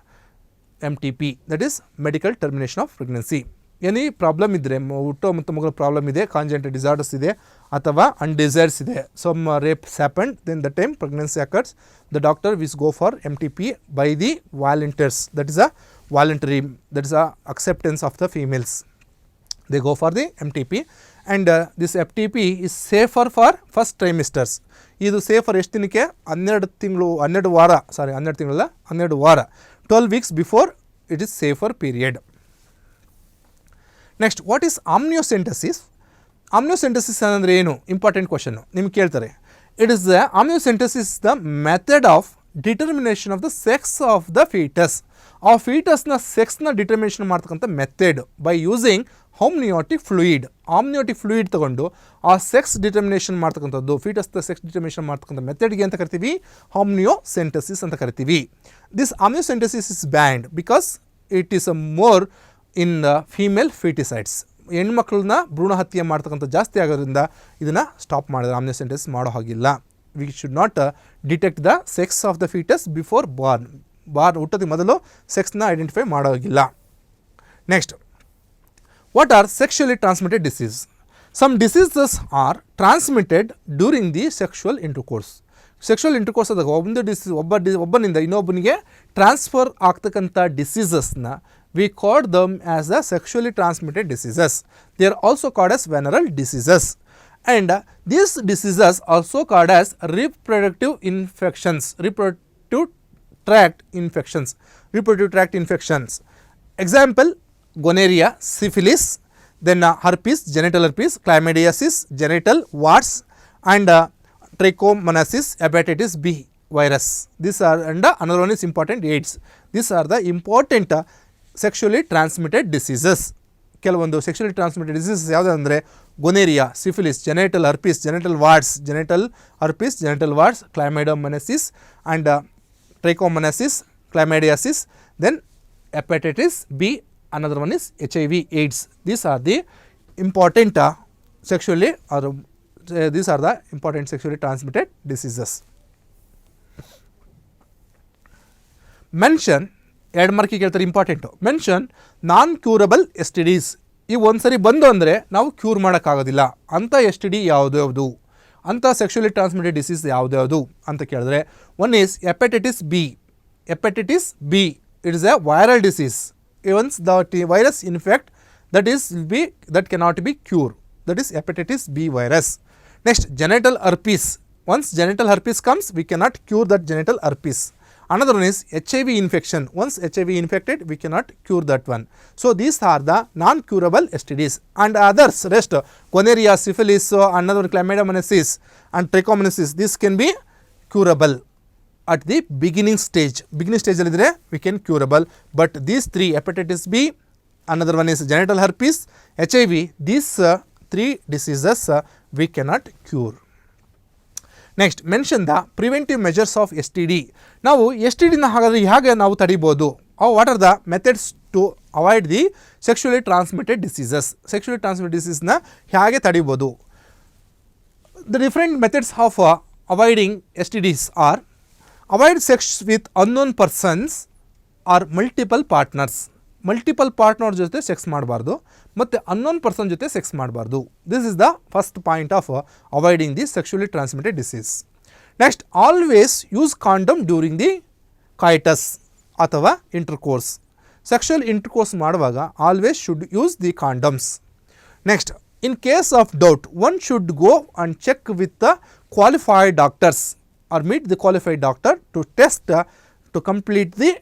MTP, that is medical termination of pregnancy. Any problem ಇದ್ದರೆ, ಹುಟ್ಟೋ ಮತ್ತು ಮಗಳ problem ಇದೆ, ಕಾಂಜೆಂಟಲ್ disorders ಇದೆ, ಅಥವಾ undesires ಇದೆ, some rapes happened, then the time pregnancy occurs, the doctor was go for MTP by the volunteers. That is a voluntary, that is a acceptance of the females. They go for the MTP and this FTP is safer for first trimesters. ಇದು safer ಎಷ್ಟು ದಿನಕ್ಕೆ? 12 ವಾರ, 12 weeks before it is safer period. Next, what is amniocentesis? Amniocentesis ಅಂದರೆ ಏನು? Important ಕ್ವಶನ್ನು ನಿಮ್ಗೆ ಕೇಳ್ತಾರೆ. It is the amniocentesis the method of determination of the sex of the fetus. ಆ ಫೀಟಸ್ನ ಸೆಕ್ಸ್ನ ಡಿಟರ್ಮಿನೇಷನ್ ಮಾಡ್ತಕ್ಕಂಥ method by using amniotic fluid. Amniotic fluid ತಗೊಂಡು ಆ ಸೆಕ್ಸ್ ಡಿಟರ್ಮಿನೇಷನ್ ಮಾಡ್ತಕ್ಕಂಥದ್ದು, ಫೀಟಸ್ನ ಸೆಕ್ಸ್ ಡಿಟರ್ಮಿನೇಷನ್ ಮಾಡ್ತಕ್ಕಂಥ ಮೆಥಡ್ಗೆ ಅಂತ ಕರಿತೀವಿ ಆಮ್ನಿಯೋಸೆಂಟಸಿಸ್ ಅಂತ ಕರಿತೀವಿ. This amniocentesis is banned because it is a more in female foeticides. ಹೆಣ್ಮಕ್ಳನ್ನ ಭ್ರೂಣ ಹತ್ಯೆ ಮಾಡ್ತಕ್ಕಂಥ ಜಾಸ್ತಿ ಆಗೋದ್ರಿಂದ ಇದನ್ನು ಸ್ಟಾಪ್ ಮಾಡಿದ್ರೆ ಆಮ್ನಿಯೋಸೆಂಟಸಿಸ್ ಮಾಡೋ ಹಾಗಿಲ್ಲ. We should not detect the sex of the foetus before born ಹುಟ್ಟೋದಕ್ಕೆ ಮೊದಲು ಸೆಕ್ಸ್ನ ಐಡೆಂಟಿಫೈ ಮಾಡೋ ಹಾಗಿಲ್ಲ. Next, what are sexually transmitted diseases? Some diseases are transmitted during the sexual intercourse. Sexual intercourse ಆದಾಗ ಒಬ್ಬನಿಂದ ಇನ್ನೊಬ್ಬನಿಗೆ ಟ್ರಾನ್ಸ್ಫರ್ ಆಗ್ತಕ್ಕಂಥ ಡಿಸೀಸಸ್ನ we called them as the sexually transmitted diseases. They are also called as venereal diseases. And these diseases also called as reproductive infections, reproductive tract infections. Example, gonorrhea, syphilis, then herpes, genital herpes, chlamydiasis, genital warts, and trichomoniasis, hepatitis B virus. These are, and another one is important, AIDS. These are the important sexually transmitted diseases. ಕೆಲವೊಂದು sexually transmitted diseases ಯಾವುದಂದರೆ gonorrhoea, syphilis, genital herpes, genital warts, chlamydomonasis and trichomoniasis, chlamydiasis, then hepatitis B, another one is HIV, AIDS. These are the important sexually transmitted diseases. Mention, ಎರಡು ಮಾರ್ಕಿಗೆ ಕೇಳ್ತಾರೆ, important. Mention ನಾನ್ curable STDs. ಈ ಒಂದು ಸರಿ ಬಂದು ಅಂದರೆ ನಾವು cure ಮಾಡೋಕ್ಕಾಗೋದಿಲ್ಲ ಅಂಥ STD ಯಾವುದು, ಅಂಥ ಸೆಕ್ಷುವಲಿ ಟ್ರಾನ್ಸ್ಮಿಟೆಡ್ ಡಿಸೀಸ್ ಯಾವುದು ಅಂತ ಕೇಳಿದ್ರೆ, one is hepatitis B. It is A viral disease. Once the virus infect, that cannot be cured. That is hepatitis B virus. Next, genital herpes. Once genital herpes comes, we cannot cure that genital herpes. Another one is HIV infection. Once HIV infected, we cannot cure that one. So these are the non-curable STDs. And others, rest, gonorrhea, syphilis, another chlamydomonasis and trichomoniasis, this can be curable at the beginning stage. Beginning stage alidre we can curable. But these three, hepatitis B, another one is genital herpes, HIV, these three diseases we cannot cure. Next, mention the preventive measures of STD. ನಾವು STDನ ಹಾಗಾದರೆ ಹೇಗೆ ನಾವು ತಡಿಬೋದು? What are the methods to avoid the sexually transmitted diseases? Sexually transmitted ಡಿಸೀಸ್ನ ಹೇಗೆ ತಡಿಬೋದು? The different methods of avoiding STDs are: avoid sex with unknown persons or multiple partners. Multiple partner ಜೊತೆ ಸೆಕ್ಸ್ ಮಾಡಬಾರ್ದು ಮತ್ತು ಅನ್ನೋನ್ ಪರ್ಸನ್ ಜೊತೆ sex ಮಾಡಬಾರ್ದು. This is the first point of avoiding the sexually transmitted disease. Next, always use condom during the coitus ಅಥವಾ intercourse. Sexual intercourse ಮಾಡುವಾಗ always should use the condoms. Next, in case of doubt, one should go and check with the qualified doctors or meet the qualified doctor to test to complete the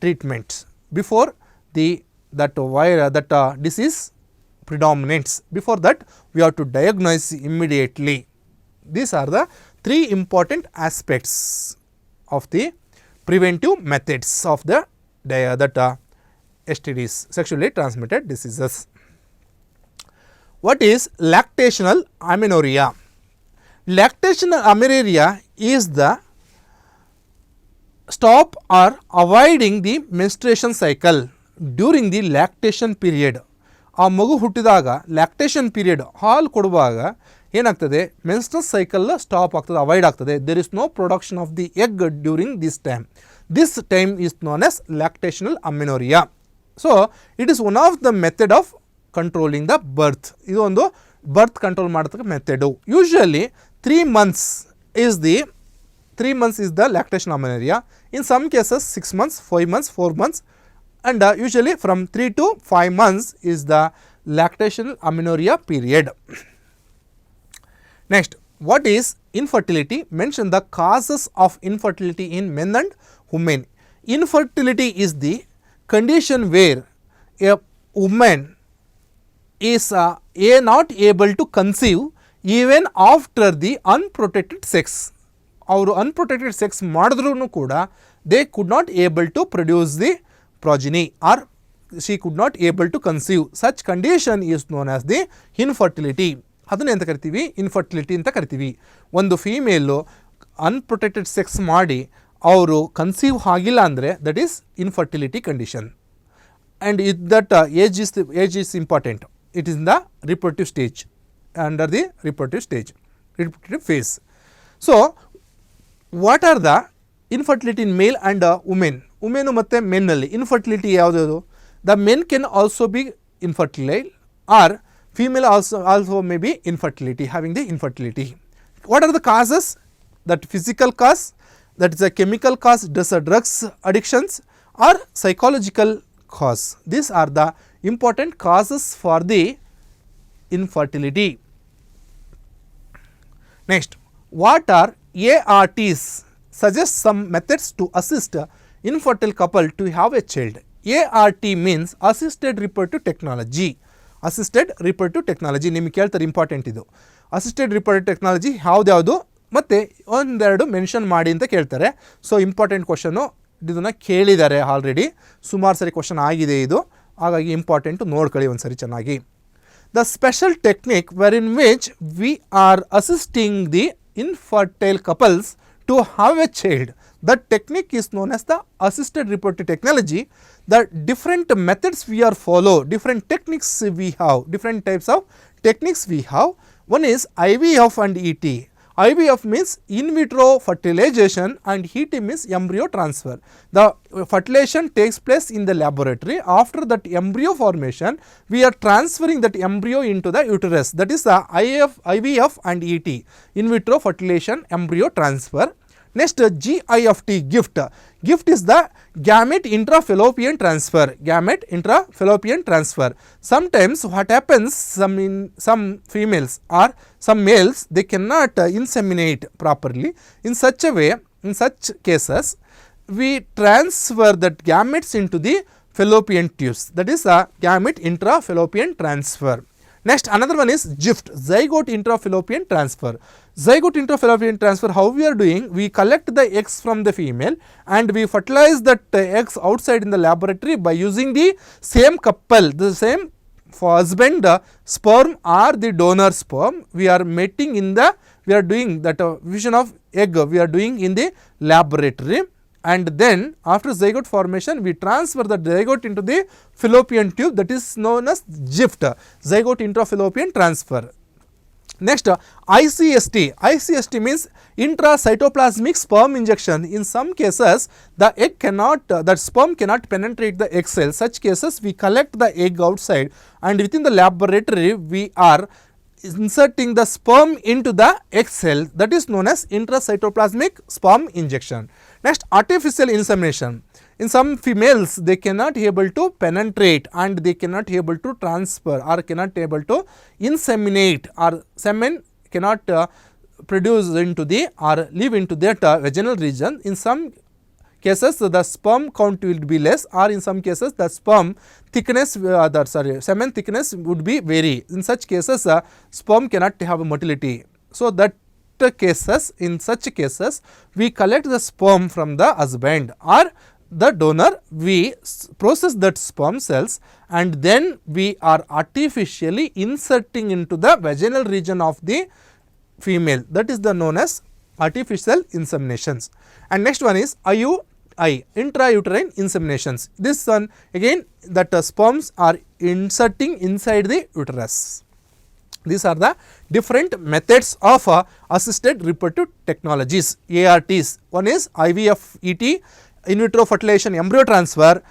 treatments before that disease predominates. Before that, we have to diagnose immediately. These are the three important aspects of the preventive methods of the STDs, sexually transmitted diseases. What is lactational amenorrhea? Lactational amenorrhea is the stop or avoiding the menstruation cycle during the lactation period. ಆ ಮಗು ಹುಟ್ಟಿದಾಗ lactation period, ಹಾಲು ಕೊಡುವಾಗ ಏನಾಗ್ತದೆ, menstrual cycle stop ಆಗ್ತದೆ, avoid ಆಗ್ತದೆ. There is no production of the egg during this time. This time is known as lactational amenorrhoea. So it is one of the method of controlling the birth. ಇದು ಒಂದು birth control ಮಾಡತಕ್ಕ method. Usually 3 months is the lactational amenorrhea. In some cases 6 months, 5 months, 4 months, and usually from 3 to 5 months is the lactational amenorrhea period. Next, what is infertility? Mention the causes of infertility in men and women. Infertility is the condition where a woman is not able to conceive even after the unprotected sex. ಅವರು unprotected sex ಮಾಡಿದ್ರೂ ಕೂಡ they could not able to produce the progeny or she could not able to conceive. Such condition is known as the infertility. ಅದನ್ನ ಎಂತ ಕರಿತೀವಿ? Infertility ಅಂತ ಕರಿತೀವಿ. ಒಂದು female unprotected sex ಮಾಡಿ ಅವರು ಕನ್ಸೀವ್ ಆಗಿಲ್ಲ ಅಂದರೆ that is infertility condition. And that age is important. It is in the reproductive stage, under the reproductive phase. So what are the infertility in male and women? Women ಮತ್ತು ಮೆನ್ನಲ್ಲಿ infertility ಯಾವುದ್ಯಾವುದು? The men can also be infertile or female also may be infertility, having the infertility. What are the causes? that physical cause, that is a chemical cause, drugs addictions, or psychological cause. These are the important causes for the infertility. Next, what are ARTs? Suggest some methods to assist infertile couple to have a child. ART means assisted reproductive technology. Assisted reproductive technology ನಿಮಗೆ ಕೇಳ್ತಾರೆ, important ಇದು. Assisted reproductive technology ಯಾವ್ದು ಮತ್ತು ಒಂದೆರಡು mention ಮಾಡಿ ಅಂತ ಕೇಳ್ತಾರೆ. So important question, ಇದನ್ನು ಕೇಳಿದ್ದಾರೆ ಆಲ್ರೆಡಿ, ಸುಮಾರು ಸರಿ ಕ್ವಶನ್ ಆಗಿದೆ ಇದು, ಹಾಗಾಗಿ ಇಂಪಾರ್ಟೆಂಟು ನೋಡ್ಕೊಳ್ಳಿ ಒಂದು ಸರಿ ಚೆನ್ನಾಗಿ. The special technique wherein which we are assisting the infertile couples to have a child, that technique is known as the assisted reproductive technology. The different methods we are follow, different techniques we have, different types of techniques we have. One is IVF and ET. IVF means in vitro fertilization and ET means embryo transfer. The fertilization takes place in the laboratory. After that embryo formation, we are transferring that embryo into the uterus. That is the IVF and ET, in vitro fertilization embryo transfer. Next, GIFT, gift. Gift is the gamete intrafallopian transfer. Gamete intrafallopian transfer. Sometimes what happens, some females or some males, they cannot inseminate properly. In such a way, in such cases, we transfer that gametes into the fallopian tubes. That is a gamete intrafallopian transfer. Next, another one is GIFT, zygote intrafallopian transfer. Zygote intrafallopian transfer, how we are doing, we collect the eggs from the female and we fertilize that eggs outside in the laboratory by using the same couple, the same husband sperm or the donor sperm. We are mating in the, we are doing that vision of egg, we are doing in the laboratory. And then after zygote formation, we transfer the zygote into the fallopian tube, that is known as GIFT, zygote intrafallopian transfer. Next, ICST. ICST means intracytoplasmic sperm injection. In some cases, the egg cannot, that sperm cannot penetrate the egg cell. Such cases, we collect the egg outside and within the laboratory, we are inserting the sperm into the egg cell, that is known as intracytoplasmic sperm injection. Next, artificial insemination. In some females, they cannot able to penetrate and they cannot able to transfer or cannot able to inseminate, or semen cannot produce into the or live into that vaginal region. In some cases, the sperm count will be less, or in some cases the sperm thickness, semen thickness would be vary. In such cases, sperm cannot have motility. So that cases, in such cases, we collect the sperm from the husband or the donor, we process that sperm cells and then we are artificially inserting into the vaginal region of the female. That is the known as artificial inseminations. And next one is IUI, intrauterine inseminations. This one again, that sperms are inserting inside the uterus. These are the different methods of assisted reproductive technologies, ARTs. One is IVF, ET, in vitro fertilization embryo transfer,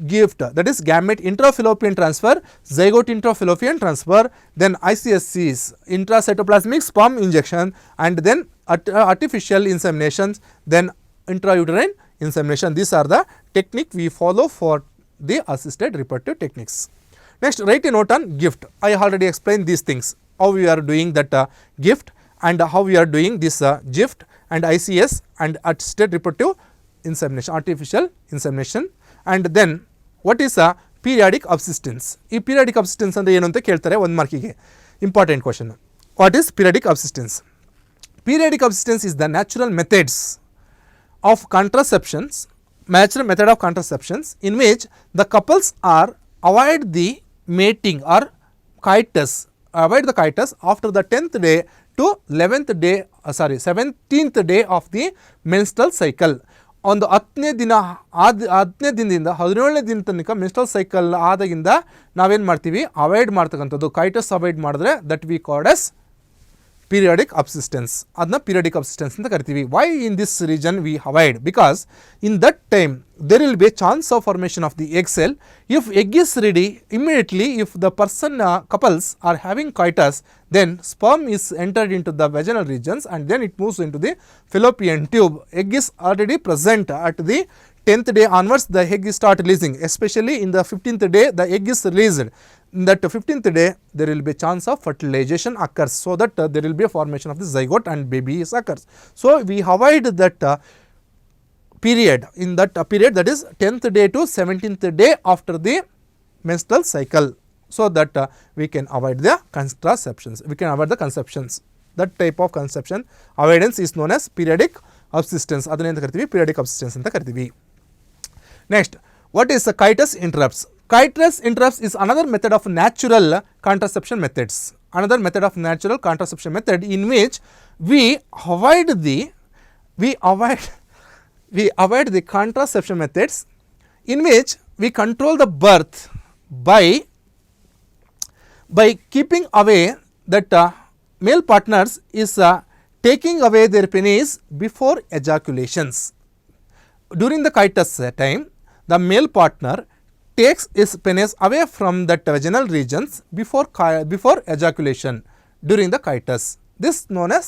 GIFT, that is gamete intrafallopian transfer, zygote intrafallopian transfer, then ICSCs, intracytoplasmic sperm injection, and then artificial inseminations, then intrauterine insemination. These are the technique we follow for the assisted reproductive techniques. Next, write a note on GIFT. I already explained these things, how we are doing that GIFT and how we are doing this GIFT and ICS and assisted reproductive insemination, artificial insemination. And then what is a periodic subsistence? ಈ periodic subsistence ಅಂದರೆ ಏನು ಅಂತ ಕೇಳ್ತಾರೆ 1 ಮಾರ್ಕಿಗೆ, important question. What is periodic subsistence? Periodic subsistence is the natural methods of contraceptions, natural method of contraceptions in which the couples are avoid the mating or coitus, avoid the coitus after the 10th day to 11th day, 17th day of the menstrual cycle. ಒಂದು 10ನೇ ದಿನ 10ನೇ ದಿನದಿಂದ 17ನೇ ದಿನ ತನಕ menstrual cycle ಆದಾಗಿಂದ ನಾವೇನು ಮಾಡ್ತೀವಿ, avoid ಮಾಡ್ತಕ್ಕಂಥದ್ದು, ಕೈಟಸ್ avoid ಮಾಡಿದ್ರೆ that we called as periodic absistence. ಅದನ್ನ periodic absistence ಅಂತ ಕರಿತೀವಿ. Why in this region we avoid? Because in that time there will be a chance of formation of the egg cell. If egg is ready, immediately if the person couples are having coitus, then sperm is entered into the vaginal regions and then it moves into the fallopian tube. Egg is already present at the 10th day onwards. The egg is start releasing, especially in the 15th day the egg is released. In that 15th day there will be a chance of fertilization occurs, so that there will be a formation of the zygote and baby is occurs. So we avoid that period. In that period, that is 10th day to 17th day after the menstrual cycle, so that we can avoid the contraceptions, we can avoid the conceptions. That type of conception avoidance is known as periodic absistence. ಅದನ್ನ ಅಂತ ಕರಿತೀವಿ periodic absistence ಅಂತ ಕರಿತೀವಿ. Next, what is the coitus interrupts? Coitus interrupts is another method of natural contraception methods. Another method of natural contraception method in which we avoid the contraception methods, in which we control the birth by keeping away that male partners is taking away their penis before ejaculations. During the coitus time, the male partner takes his penis away from that vaginal regions before ejaculation during the coitus. This known as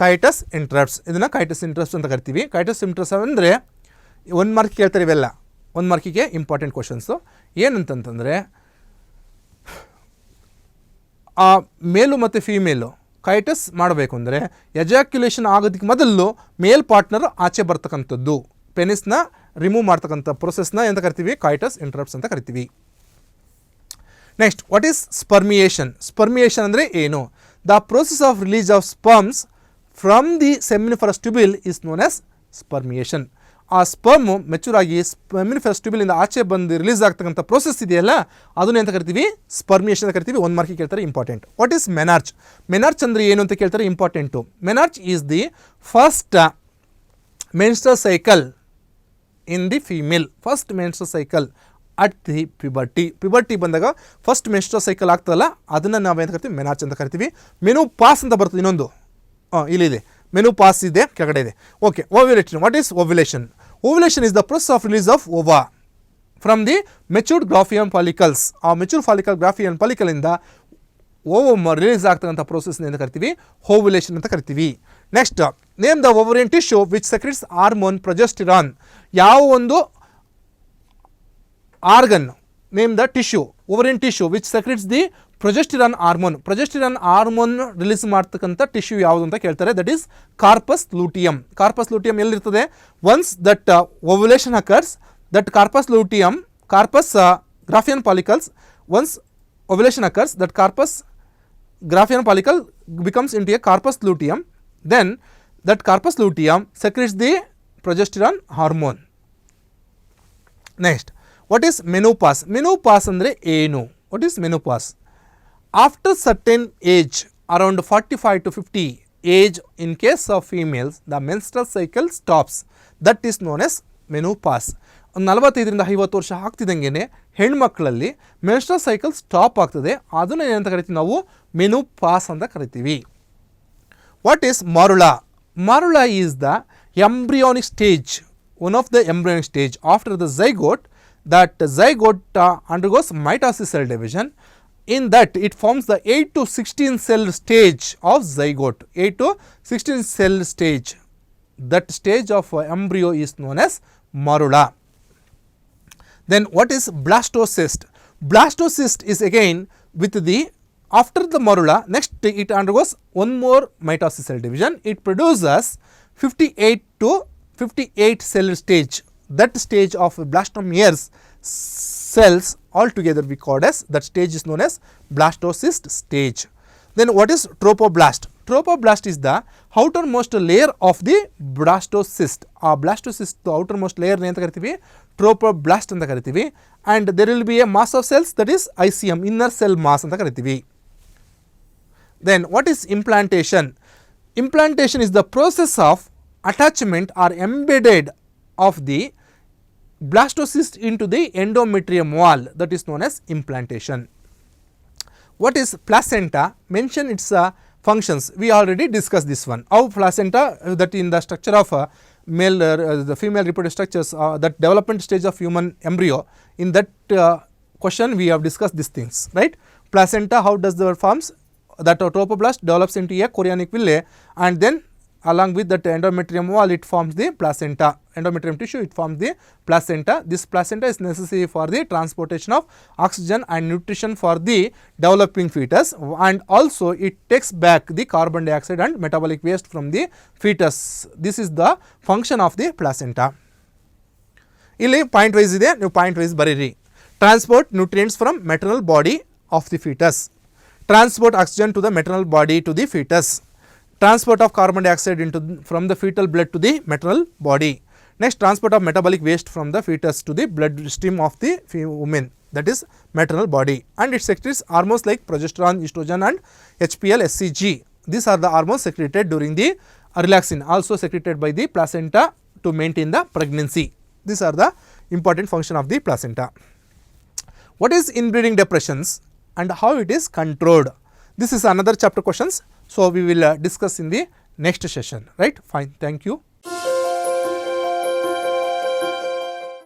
coitus interrupts. ಇದನ್ನು coitus interrupts ಅಂತ ಕರಿತೀವಿ. coitus interrupts ಅಂದರೆ 1 mark ಕೇಳ್ತಾರೆ ಇವೆಲ್ಲ. 1 ಮಾರ್ಕಿಗೆ important questions. ಏನಂತಂತಂದರೆ ಆ ಮೇಲು ಮತ್ತು ಫೀಮೇಲು ಕೈಟಸ್ ಮಾಡಬೇಕು ಅಂದರೆ ಎಜಾಕ್ಯುಲೇಷನ್ ಆಗೋದಕ್ಕೆ ಮೊದಲು ಮೇಲ್ ಪಾರ್ಟ್ನರ್ ಆಚೆ ಬರ್ತಕ್ಕಂಥದ್ದು, ಪೆನಿಸ್ನ ರಿಮೂವ್ ಮಾಡ್ತಕ್ಕಂಥ ಪ್ರೊಸೆಸ್ನ ಎಂತ ಕರಿತೀವಿ, ಕೈಟಸ್ ಇಂಟರಪ್ಟ್ಸ್ ಅಂತ ಕರಿತೀವಿ. Next, what is spermiation? Spermiation ಅಂದರೆ ಏನು? The process of release of sperms from the seminiferous tubule is known as spermiation. ಆ ಸ್ಪರ್ಮು ಮೆಚೂರ್ ಆಗಿ ಸೆಮಿನಿಫರಸ್ ಟ್ಯೂಬಿಲಿಂದ ಆಚೆ ಬಂದು ರಿಲೀಸ್ ಆಗ್ತಕ್ಕಂಥ ಪ್ರೋಸೆಸ್ ಇದೆಯಲ್ಲ, ಅದನ್ನ ಎಂತ ಕರಿತೀವಿ, ಸ್ಪರ್ಮಿಯೇಷನ್ ಅಂತ ಕರಿತೀವಿ. 1 ಮಾರ್ಕಿಗೆ ಕೇಳ್ತಾರೆ, important. What is menarche? Menarche ಅಂದರೆ ಏನು ಅಂತ ಕೇಳ್ತಾರೆ, important. Menarche is the first menstrual cycle in the female. First menstrual cycle at the puberty. puberty ಬಂದಾಗ ಫಸ್ಟ್ menstrual cycle ಆಗ್ತದಲ್ಲ, ಅದನ್ನು ನಾವು ಏನು ಕರಿತೀವಿ, ಮೆನಾರ್ಚ್ ಅಂತ ಕರಿತೀವಿ. ಮೆನು ಪಾಸ್ ಅಂತ ಬರ್ತದೆ ಇನ್ನೊಂದು, ಇಲ್ಲಿದೆ ಮೆನು ಪಾಸ್ ಇದೆ, ಕೆಳಗಡೆ ಇದೆ. Okay, ovulation. What is ovulation? Ovulation is the process of release of ova from the matured Graafian follicles. ಆ ಮೆಚೂರ್ ಫಾಲಿಕಲ್ ಗ್ರಾಫಿಯನ್ ಫಾಲಿಕಲಿಂದ ಓವಮ್ ರಿಲೀಸ್ ಆಗ್ತಕ್ಕಂಥ ಪ್ರೋಸೆಸ್ನ ಅಂತ ಕರಿತೀವಿ, ಓವ್ಯುಲೇಷನ್ ಅಂತ ಕರಿತೀವಿ. Next, name the ovarian tissue which secretes hormone progesterone. ಯಾವ ಒಂದು organ, name the tissue, ovarian tissue which secretes the progesterone hormone. Progesterone hormone release ಮಾಡ್ತಕ್ಕಂಥ ಟಿಶ್ಯೂ ಯಾವುದು ಅಂತ ಕೇಳ್ತಾರೆ, that is corpus luteum. Corpus luteum ಎಲ್ಲಿರ್ತದೆ? Once that ovulation occurs, that corpus luteum, corpus Graafian follicles, once ovulation occurs, that corpus graphian follicle becomes into a corpus luteum, then that corpus luteum secretes the progesterone hormone. Next, what is menopause? Menopause andre enu? What is menopause? After certain age, around 45 to 50 age, in case of females, the menstrual cycle stops. That is known as menopause. 45ರಿಂದ 50 ವರ್ಷ ಆಗ್ತಿದ್ದಂಗೆ ಹೆಣ್ಮಕ್ಳಲ್ಲಿ menstrual cycle stop ಆಗ್ತದೆ, ಅದನ್ನು ಏನಂತ ಕರಿತೀವಿ ನಾವು, menopause ಅಂತ ಕರಿತೀವಿ. What is morula? Morula is the embryonic stage, one of the embryonic stage after the zygote. That zygote undergoes mitosis cell division. In that it forms the 8 to 16 cell stage of zygote. 8 to 16 cell stage. That stage of embryo is known as marula. Then what is blastocyst? Blastocyst is again with the, after the morula, next it undergoes one more mitosis cell division. It produces 58 to 58 cell stage. That stage of blastomeres cells altogether we call as, that stage is known as blastocyst stage. Then what is trophoblast? Trophoblast is the outermost layer of the blastocyst. ಆ blastocyst outermost layer ನೇ ಅಂತ ಕರಿತೀವಿ, trophoblast ಅಂತ ಕರಿತೀವಿ. And there will be a mass of cells, that is ICM, inner cell mass ಅಂತ ಕರಿತೀವಿ. Then what is implantation? Implantation is the process of attachment or embedded of the blastocyst into the endometrium wall, that is known as implantation. What is placenta? Mention its functions, we already discussed this one. How placenta, that in the structure of male, the female reproductive structures, that development stage of human embryo, in that question we have discussed these things, right. Placenta, how does the forms, that trophoblast develops into a chorionic villi, and then along with that endometrium wall it forms the placenta, endometrium tissue, it forms the placenta. This placenta is necessary for the transportation of oxygen and nutrition for the developing fetus, and also it takes back the carbon dioxide and metabolic waste from the fetus. This is the function of the placenta. ಇಲ್ಲಿ point wise ಇದೆ, ನೀವು point wise ಬರೀರಿ. Transport nutrients from maternal body of the foetus, transport oxygen to the maternal body to the foetus, transport of carbon dioxide into from the fetal blood to the maternal body. Next, transport of metabolic waste from the fetus to the blood stream of the woman, that is maternal body, and it secretes hormones like progesterone, estrogen and HPL, SCG. These are the hormones secreted during the relaxin, also secreted by the placenta to maintain the pregnancy. These are the important function of the placenta. What is inbreeding depressions and how it is controlled? This is another chapter questions. So, we will discuss in the next session, right. Fine, thank you.